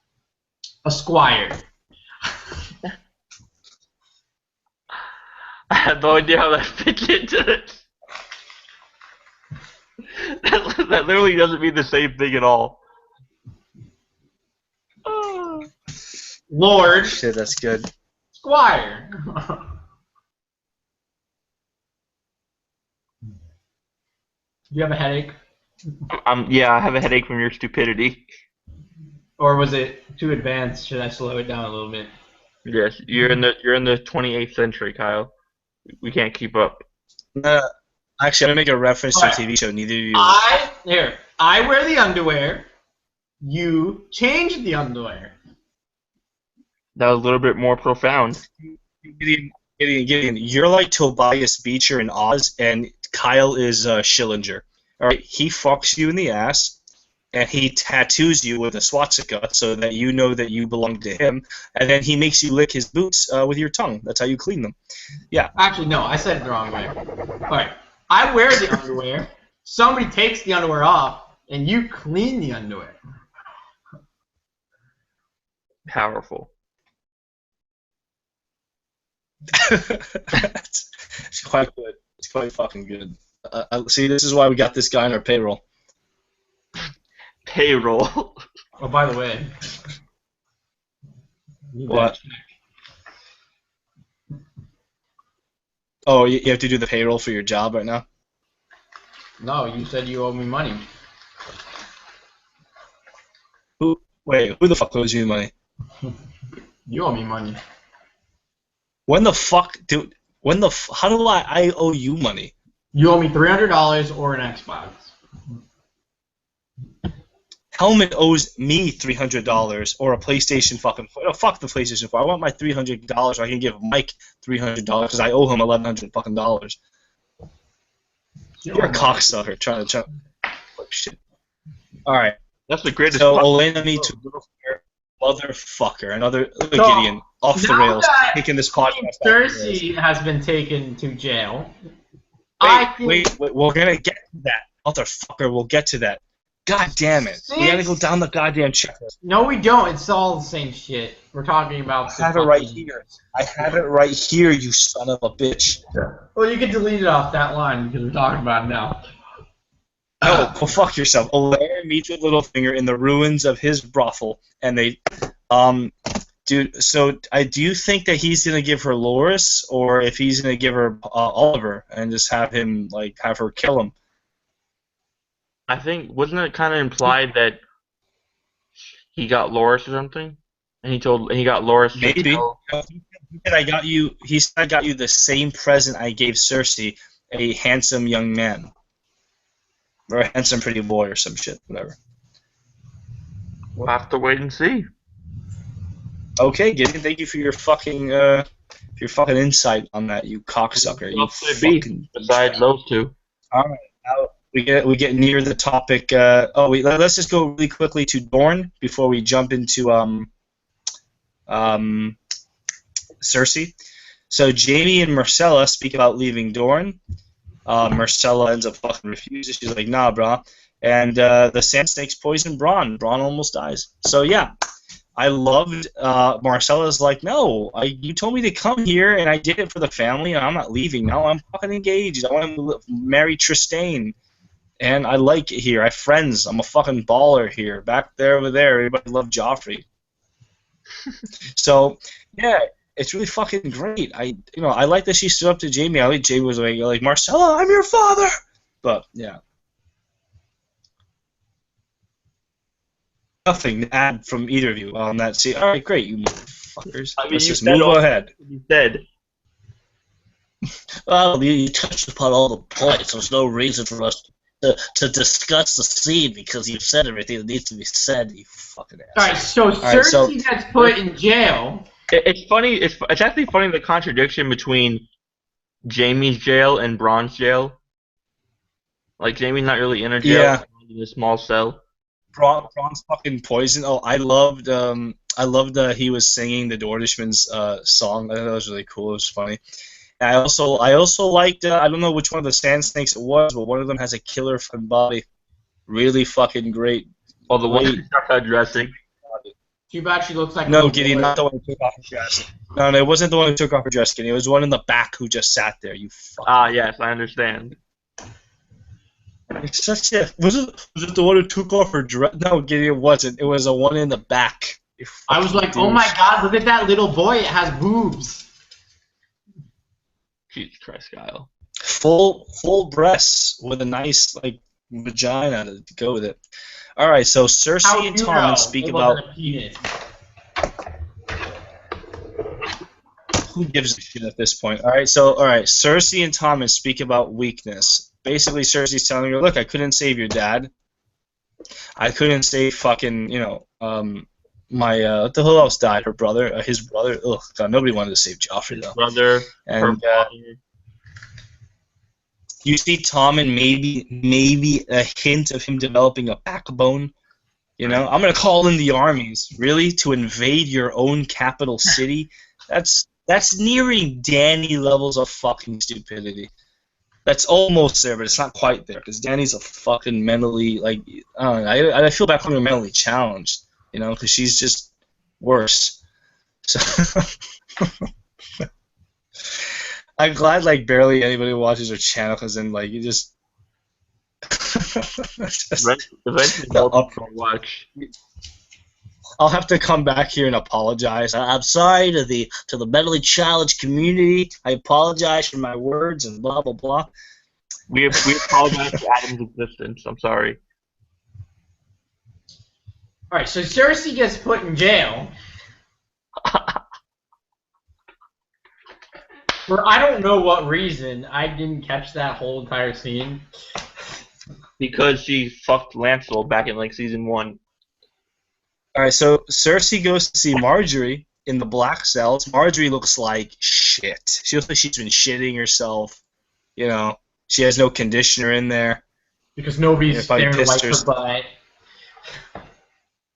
S2: a squire.
S3: I had no idea how that fits into it. That literally doesn't mean the same thing at all.
S2: Lord.
S1: Shit, that's good.
S2: Squire. You have a headache?
S3: Yeah, I have a headache from your stupidity.
S2: Or was it too advanced? Should I slow it down a little bit?
S3: Yes, you're in the 28th century, Kyle. We can't keep up.
S1: Actually, I'm gonna make a reference to a TV show. Neither of you.
S2: I wear the underwear. You change the underwear.
S3: That was a little bit more profound.
S1: Gideon, you're like Tobias Beecher in Oz, and Kyle is Schillinger. All right, he fucks you in the ass, and he tattoos you with a swastika so that you know that you belong to him, and then he makes you lick his boots with your tongue. That's how you clean them. Yeah.
S2: Actually, no, I said it the wrong way. All right, I wear the underwear. Somebody takes the underwear off, and you clean the underwear.
S3: Powerful.
S1: It's quite good. It's quite fucking good. See, this is why we got this guy on our payroll.
S3: Payroll.
S2: Oh, by the way.
S1: What? Oh, you have to do the payroll for your job right now?
S2: No, you said you owe me money.
S1: Wait, who the fuck owes you money?
S2: You owe me money.
S1: When the fuck, dude? How do I owe you money?
S2: You owe me $300 or an Xbox.
S1: Helmet owes me $300 or a PlayStation fucking. Oh, fuck the PlayStation 4. I want my $300. I can give Mike $300 because I owe him $1,100 fucking dollars. You're a cocksucker trying to shit. All right.
S3: That's the greatest.
S1: So Olenna meets with Littlefinger, motherfucker. Another Gideon off the rails, taking this podcast.
S2: Cersei has been taken to jail.
S1: Wait, we're gonna get to that, motherfucker. We'll get to that. God damn it. We gotta go down the goddamn checklist.
S2: No, we don't. It's all the same shit. We're talking about.
S1: I have it right here. I have it right here, you son of a bitch.
S2: Well, you can delete it off that line because we're talking about it now.
S1: No, go fuck yourself. Olenna meets with Littlefinger in the ruins of his brothel, and they, dude. So, do you think that he's gonna give her Loras, or if he's gonna give her Oliver and just have her kill him?
S3: I think wasn't it kind of implied that he got Loras or something, and he got Loras.
S1: Maybe. He said I got you the same present I gave Cersei, a handsome young man. Or a handsome pretty boy or some shit, whatever.
S3: We'll have to wait and see.
S1: Okay, Gideon, thank you for your fucking insight on that, you cocksucker. You fucking
S3: besides those two.
S1: All right, now we get near the topic. Let's just go really quickly to Dorne before we jump into Cersei. So Jaime and Myrcella speak about leaving Dorne. Myrcella ends up fucking refusing. She's like, nah, brah. And the Sand Snakes poison Bronn. Bronn almost dies. So, yeah. I loved Myrcella's like, no, you told me to come here, and I did it for the family, and I'm not leaving. Now I'm fucking engaged. I want to marry Trystane. And I like it here. I have friends. I'm a fucking baller here. Back there, over there, everybody loved Joffrey. So, yeah. It's really fucking great. I like that she stood up to Jaime. I like Jaime was like Myrcella, I'm your father. But yeah. nothing to add from either of you on that scene. All right, great, you motherfuckers.
S3: I mean,
S1: Let's
S3: you
S1: just
S3: said
S1: move
S3: all
S1: ahead.
S3: you said.
S1: Well, you touched upon all the points. There's no reason for us to discuss the scene because you've said everything that needs to be said, you fucking ass.
S2: Alright, so Cersei gets put in jail.
S3: It's funny. It's actually funny the contradiction between Jaime's jail and Bronn's jail. Like Jaime's not really in a jail,
S1: Yeah.
S3: in a small cell.
S1: Braun's fucking poison. Oh, I loved he was singing the Dornishman's song. I thought that was really cool. It was funny. And I also liked I don't know which one of the Sand Snakes it was, but one of them has a killer fucking body. Really fucking great.
S3: Oh, the one who started dressing.
S2: Too bad she looks like
S1: No, Gideon, not the one who took off her dress. No, it wasn't the one who took off her dress, Gideon. It was the one in the back who just sat there. You fucking.
S3: Yes, I understand.
S1: It's such a was it the one who took off her dress? No, Gideon, it wasn't. It was the one in the back.
S2: I was like, oh my god, look at that little boy. It has boobs.
S3: Jesus Christ, Kyle.
S1: Full breasts with a nice like vagina to go with it. All right, so Cersei and Tommen speak about. Who gives a shit at this point? All right, Cersei and Tommen speak about weakness. Basically, Cersei's telling her, "Look, I couldn't save your dad. I couldn't save fucking my what the hell else died? Her brother, his brother. Ugh, God, nobody wanted to save Joffrey though.
S3: Brother,
S1: and you see Tommen maybe a hint of him developing a backbone. You know, I'm gonna call in the armies. Really, to invade your own capital city? That's nearing Dany levels of fucking stupidity. That's almost there, but it's not quite there because Dany's a fucking mentally like I don't know. I feel bad calling her mentally challenged. You know, because she's just worse. So I'm glad like barely anybody watches her channel because then like you just.
S3: Eventually, up for watch.
S1: I'll have to come back here and apologize. I'm sorry to the mentally challenged community. I apologize for my words and blah blah blah.
S3: We apologize for Adam's existence. I'm sorry.
S2: Alright, so Cersei gets put in jail. For I don't know what reason. I didn't catch that whole entire scene.
S3: Because she fucked Lancel back in like season 1.
S1: Alright, so Cersei goes to see Marjorie in the black cells. Marjorie looks like shit. She looks like she's been shitting herself. You know, she has no conditioner in there.
S2: Because nobody's there to wipe her butt.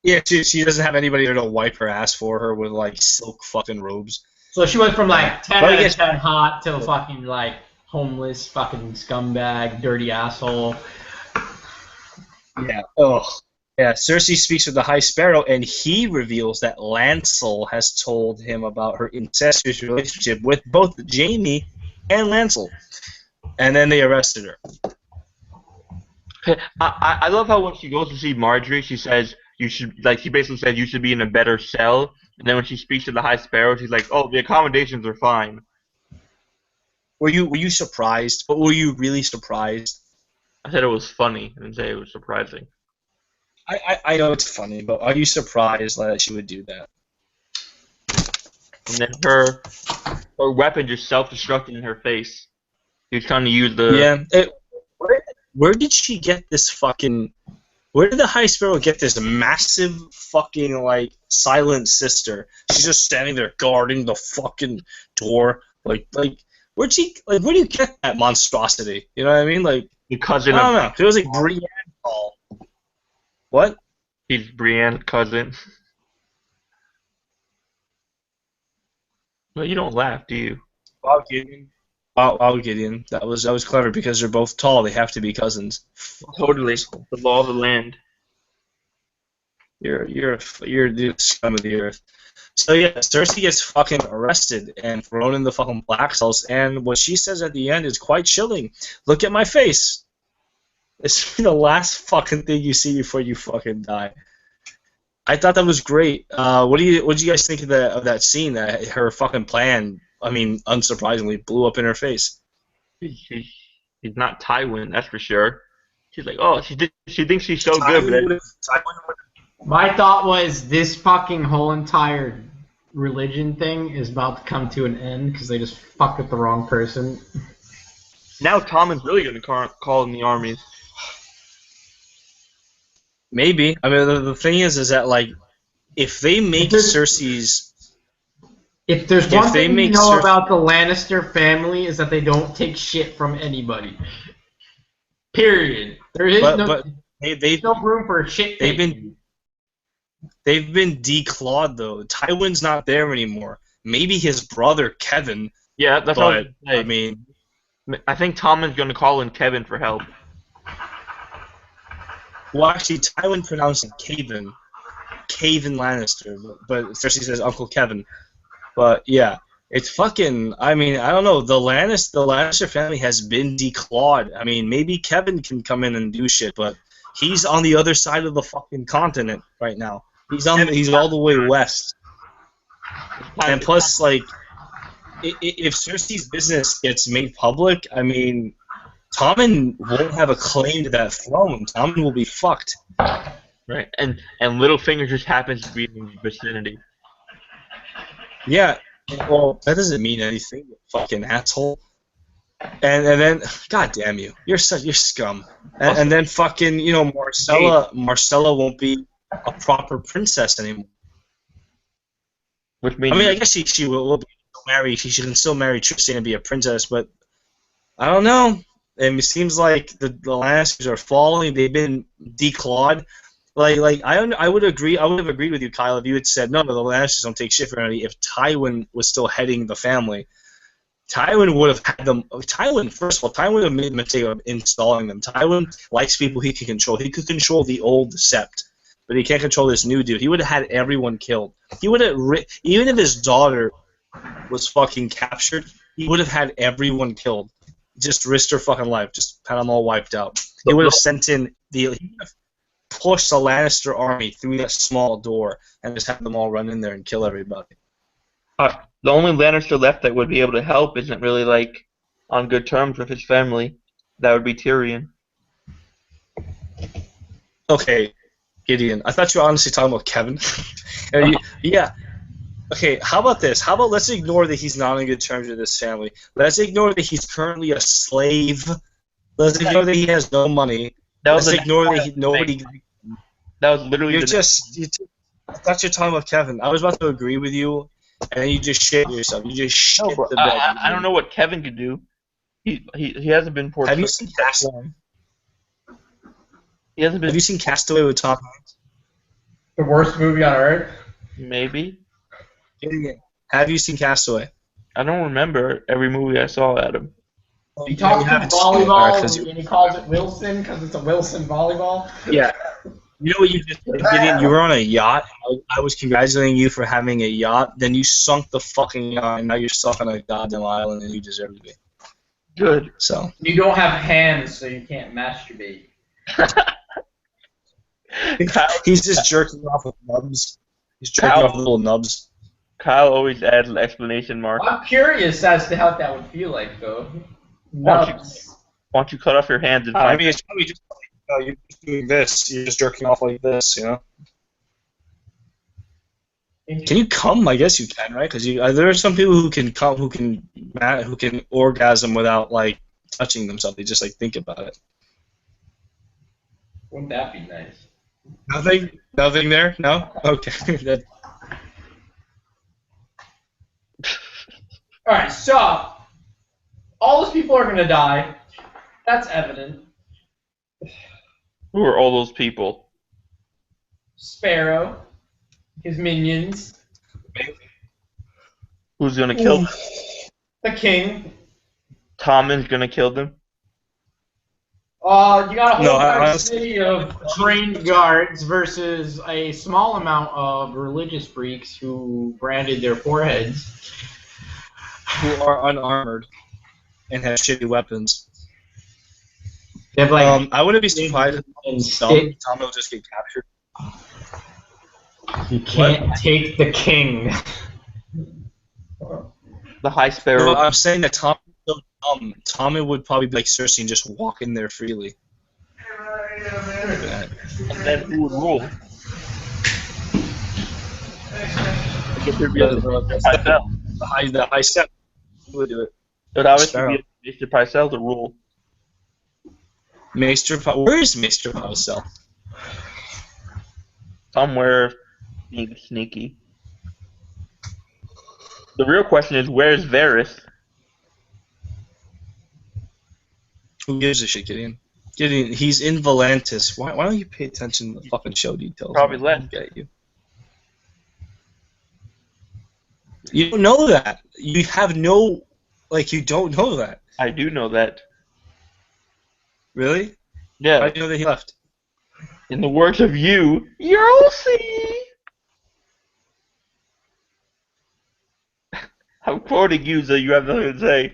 S1: Yeah, she doesn't have anybody there to wipe her ass for her with like silk fucking robes.
S2: So she went from like 10 out of 10 hot to fucking like homeless, fucking scumbag, dirty asshole.
S1: Yeah. Oh. Yeah. Cersei speaks with the High Sparrow, and he reveals that Lancel has told him about her incestuous relationship with both Jaime and Lancel, and then they arrested her.
S3: I love how when she goes to see Marjorie, she says you should she basically says you should be in a better cell, and then when she speaks to the High Sparrow, she's like, oh, the accommodations are fine.
S1: Were you surprised? But were you really surprised?
S3: I said it was funny. I didn't say it was surprising.
S1: I know it's funny, but are you surprised that she would do that?
S3: And then her weapon just self-destructed in her face. She was trying to use the...
S1: Yeah. Where did she get this fucking... Where did the High Sparrow get this massive fucking, like, silent sister? She's just standing there guarding the fucking door. Like, where do you get that monstrosity? You know what I mean? Like,
S3: the cousin
S1: I don't know. It was like Brienne Hall. What?
S3: He's Brienne's cousin. Well, you don't laugh, do you?
S1: Wow, Gideon. Wow, Gideon. That was clever because they're both tall. They have to be cousins.
S3: Totally. The law of the land.
S1: You're the scum of the earth. So yeah, Cersei gets fucking arrested and thrown in the fucking black cells, and what she says at the end is quite chilling. Look at my face. It's the last fucking thing you see before you fucking die. I thought that was great. What do you guys think of that scene? That her fucking plan, I mean, unsurprisingly, blew up in her face.
S3: She's not Tywin, that's for sure. She's like, oh, she thinks she's so good, but
S2: My thought was this fucking whole entire religion thing is about to come to an end because they just fucked with the wrong person.
S3: Now Tommen's really going to call in the armies.
S1: Maybe. I mean, the thing is that like, if they make Cersei's,
S2: if there's one thing you know about the Lannister family is that they don't take shit from anybody. Period. There is no room for shit.
S1: They've been declawed though. Tywin's not there anymore. Maybe his brother Kevin.
S3: Yeah, that's what
S1: I mean,
S3: I think Tommen's going to call in Kevin for help.
S1: Well, actually, Tywin pronounced it Caven Lannister, but Cersei says Uncle Kevin. But yeah, it's fucking. I mean, I don't know. The Lannister family has been declawed. I mean, maybe Kevin can come in and do shit, but he's on the other side of the fucking continent right now. He's all the way west. And plus, like, if Cersei's business gets made public, I mean, Tommen won't have a claim to that throne. Tommen will be fucked.
S3: Right, and Littlefinger just happens to be in the vicinity.
S1: Yeah, well, that doesn't mean anything, you fucking asshole. And then, god damn you, you're scum. And then fucking, you know, Marcella won't be a proper princess anymore.
S3: Which means,
S1: I mean, I guess she will be married. She can still marry Tristan and be a princess, but I don't know. And it seems like the Lannisters are falling. They've been declawed. Like I would agree. I would have agreed with you, Kyle, if you had said no, the Lannisters don't take shit for anybody. If Tywin was still heading the family, Tywin would have had them. First of all, Tywin would have made the mistake of installing them. Tywin likes people he can control. He could control the old sept, but he can't control this new dude. He would have had everyone killed. He would have even if his daughter was fucking captured, he would have had everyone killed. Just risked her fucking life. Just had them all wiped out. He would have sent in he would have pushed the Lannister army through that small door and just have them all run in there and kill everybody.
S3: The only Lannister left that would be able to help isn't really like on good terms with his family. That would be Tyrion.
S1: Okay, Gideon. I thought you were honestly talking about Kevin. Yeah. Okay, how about this? How about let's ignore that he's not on good terms with his family. Let's ignore that he's currently a slave. Let's ignore that he has no money. Let's ignore that nobody.
S3: That was literally.
S1: I thought you were talking about Kevin. I was about to agree with you, and then you just shit yourself. You just shit the bed.
S3: I don't know what Kevin could do. He hasn't been portrayed.
S1: Have you seen Castaway?
S3: He hasn't been.
S1: Have you seen Castaway with Tom Hanks?
S2: The worst movie on earth?
S3: Maybe.
S1: Have you seen Castaway?
S3: I don't remember every movie I saw, Adam.
S2: He talks about volleyball and he calls it Wilson because it's a Wilson volleyball.
S1: Yeah. You know what you just did? You were on a yacht. I was congratulating you for having a yacht. Then you sunk the fucking yacht, and now you're stuck on a goddamn island, and you deserve to be.
S3: Good.
S1: So.
S2: You don't have hands, so you can't masturbate.
S1: He's just jerking off with nubs. He's jerking off with little nubs.
S3: Kyle always adds an exclamation mark.
S2: I'm curious as to how that would feel like, though.
S3: Why don't you cut off your hands and
S1: I mean, it's probably just like, you're just doing this. You're just jerking off like this, you know? Can you come? I guess you can, right? Because there are some people who can come, who can orgasm without like touching themselves. They just like think about it.
S2: Wouldn't that be nice?
S1: Nothing there? No? Okay.
S2: Alright, so all those people are going to die. That's evident.
S3: Who are all those people?
S2: Sparrow, his minions.
S3: Who's going to kill them?
S2: The king.
S3: Tommen's going to kill them?
S2: You got a whole city of trained guards versus a small amount of religious freaks who branded their foreheads.
S1: Who are unarmored and have shitty weapons.
S2: They have, like,
S1: I wouldn't be surprised if Tom will just get captured.
S2: You can't take the king.
S3: The High Sparrow.
S1: No, I'm saying that Tom is so dumb. Tommen would probably be like Cersei and just walk in there freely.
S3: And then who would rule? I guess it would be up to Mr. Pycelle.
S1: The high step would do it.
S3: It would obviously
S1: Sparrow.
S3: be Mr. Pycelle to rule.
S1: Where is Maester Pycelle?
S3: Somewhere being sneaky. The real question is, where's Varys?
S1: Who gives a shit, Gideon? Gideon, he's in Volantis. Why don't you pay attention to the fucking show details?
S3: Probably
S1: man?
S3: left.
S1: I don't get you. You don't know that. You have no, you don't know that.
S3: I do know that.
S1: Really?
S3: Yeah.
S1: How do you know that he left?
S3: In the words of you'll see. I'm quoting you, so you have nothing to say.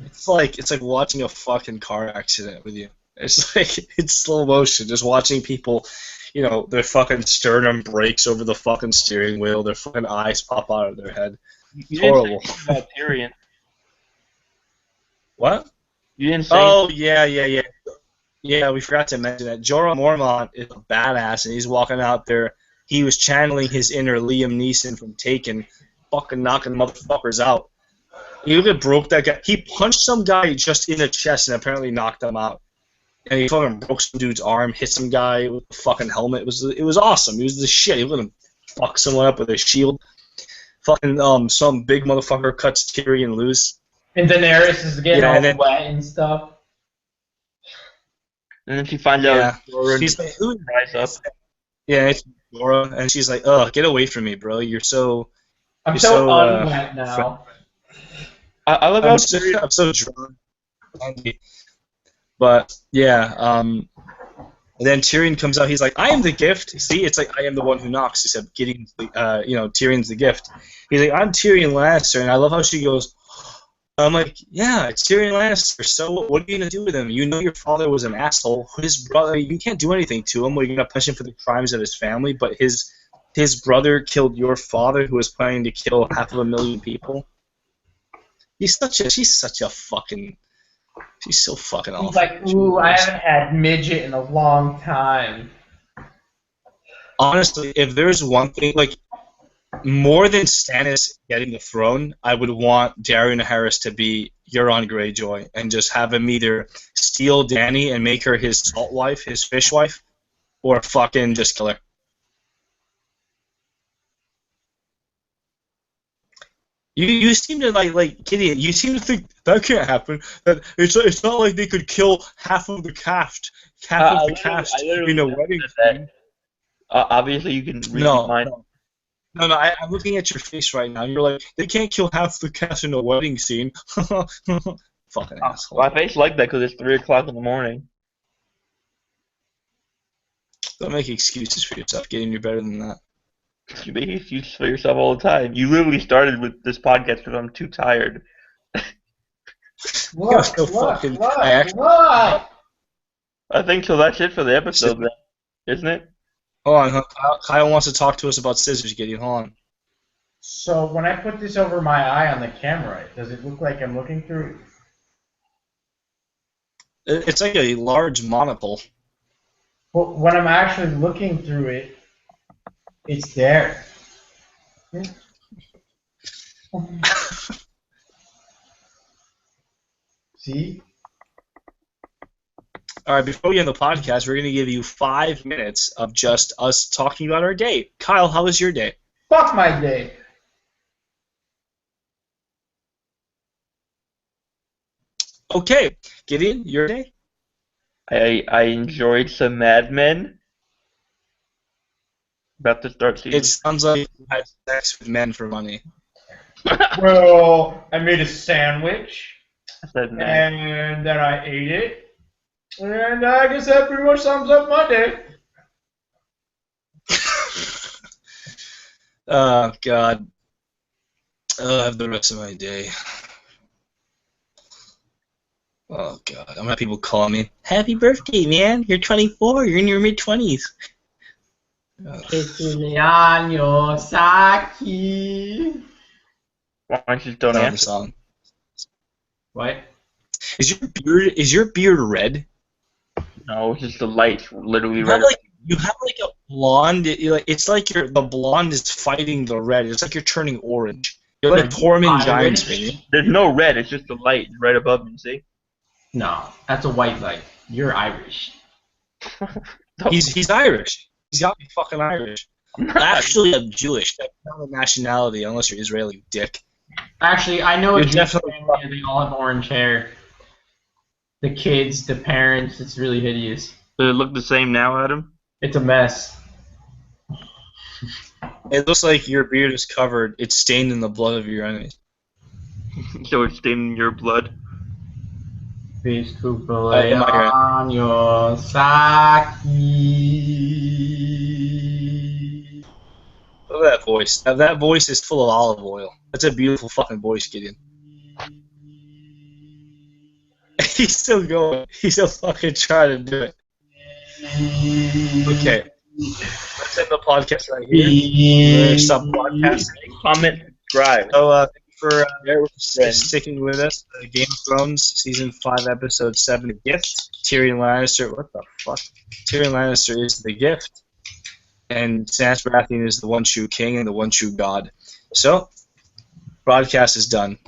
S1: It's like watching a fucking car accident with you. It's slow motion, just watching people, their fucking sternum breaks over the fucking steering wheel, their fucking eyes pop out of their head.
S3: You
S1: Horrible.
S3: didn't say about Tyrion.
S1: What?
S3: You didn't say.
S1: Oh, yeah. Yeah, we forgot to mention that. Jorah Mormont is a badass, and he's walking out there. He was channeling his inner Liam Neeson from Taken, fucking knocking motherfuckers out. He even broke that guy. He punched some guy just in the chest and apparently knocked him out. And he fucking broke some dude's arm, hit some guy with a fucking helmet. It was awesome. He was the shit. He was gonna fuck someone up with a shield. Fucking some big motherfucker cuts Tyrion loose.
S2: And Daenerys is getting all wet and stuff.
S3: And then she finds out.
S1: She's like, who
S3: rise up.
S1: Yeah, it's Jorah, and she's like, "Ugh, get away from me, bro. You're so."
S2: I'm so unwet now.
S3: I love how
S1: I'm so drunk. But yeah, and then Tyrion comes out. He's like, "I am the gift." See, it's like I am the one who knocks. He said, "Getting, Tyrion's the gift." He's like, "I'm Tyrion Lannister," and I love how she goes. I'm like, "Yeah, it's Tyrion Lannister. So what are you gonna do with him? You know your father was an asshole. His brother, you can't do anything to him. Well, you're gonna punish him for the crimes of his family, but his brother killed your father, who was planning to kill 500,000 people." She's so fucking awful.
S2: He's like, ooh, I haven't had midget in a long time.
S1: Honestly, if there's one thing, more than Stannis getting the throne, I would want Daenerys Harris to be Euron Greyjoy and just have him either steal Dany and make her his salt wife, his fish wife, or fucking just kill her. You seem to Gideon. You seem to think that can't happen. That it's not like they could kill half of the cast in a wedding scene.
S3: Obviously, you can read my mind.
S1: No, I'm looking at your face right now. You're like, they can't kill half the cast in a wedding scene. Fucking asshole.
S3: My face like that because it's 3 o'clock in the morning.
S1: Don't make excuses for yourself. Gideon, you're better than that.
S3: You make excuses for yourself all the time. You literally started with this podcast because I'm too tired.
S2: What?
S3: I think so. That's it for the episode, then, isn't it?
S1: Hold on. Kyle wants to talk to us about scissors, Gideon. Hold on.
S2: So when I put this over my eye on the camera, does it look like I'm looking through it?
S1: It's like a large monocle.
S2: Well, when I'm actually looking through it, it's there. See?
S1: All right, before we end the podcast, we're going to give you 5 minutes of just us talking about our day. Kyle, how was your day?
S2: Fuck my day.
S1: Okay, Gideon, your day?
S3: I enjoyed some Mad Men. About to start season.
S1: It sounds like you had sex with men for money.
S2: Well, I made a sandwich,
S3: and
S2: then I ate it, and I guess that pretty much sums up my day.
S1: Oh, God. I'll have the rest of my day. Oh, God. I'm going to have people call me, "Happy birthday, man. You're 24. You're in your mid-20s.
S2: Cumpleaños aquí.
S3: Why don't you just don't answer?
S1: Song.
S2: What?
S1: Is your beard red?
S3: No, it's just the light, literally
S1: You
S3: red.
S1: have blonde. It's like the blonde is fighting the red. It's like you're turning orange. You're like Tormund Giants, baby.
S3: There's no red. It's just the light right above you. See?
S2: No, that's a white light. You're Irish.
S1: He's Irish. He's got to be fucking Irish. Actually, I'm Jewish. That's not a nationality unless you're Israeli, dick.
S2: Actually, I know a
S1: You're
S2: Jewish
S1: definitely
S2: family and they all have orange hair. The kids, the parents, it's really hideous.
S3: Does it look the same now, Adam?
S2: It's a mess.
S1: It looks like your beard is covered. It's stained in the blood of your enemies.
S3: So it's staining your blood.
S2: Peace to
S1: am I right?
S2: on your saki.
S1: Look at that voice. That voice is full of olive oil. That's a beautiful fucking voice, Gideon. He's still going. He's still fucking trying to do it. Okay. Let's end the podcast right here. Stop podcasting.
S3: Comment, subscribe.
S1: So, thank you for sticking with us. Game of Thrones, Season 5, Episode 7, The Gift. Tyrion Lannister, what the fuck? Tyrion Lannister is the gift. And Stannis Baratheon is the one true king and the one true god. So, broadcast is done.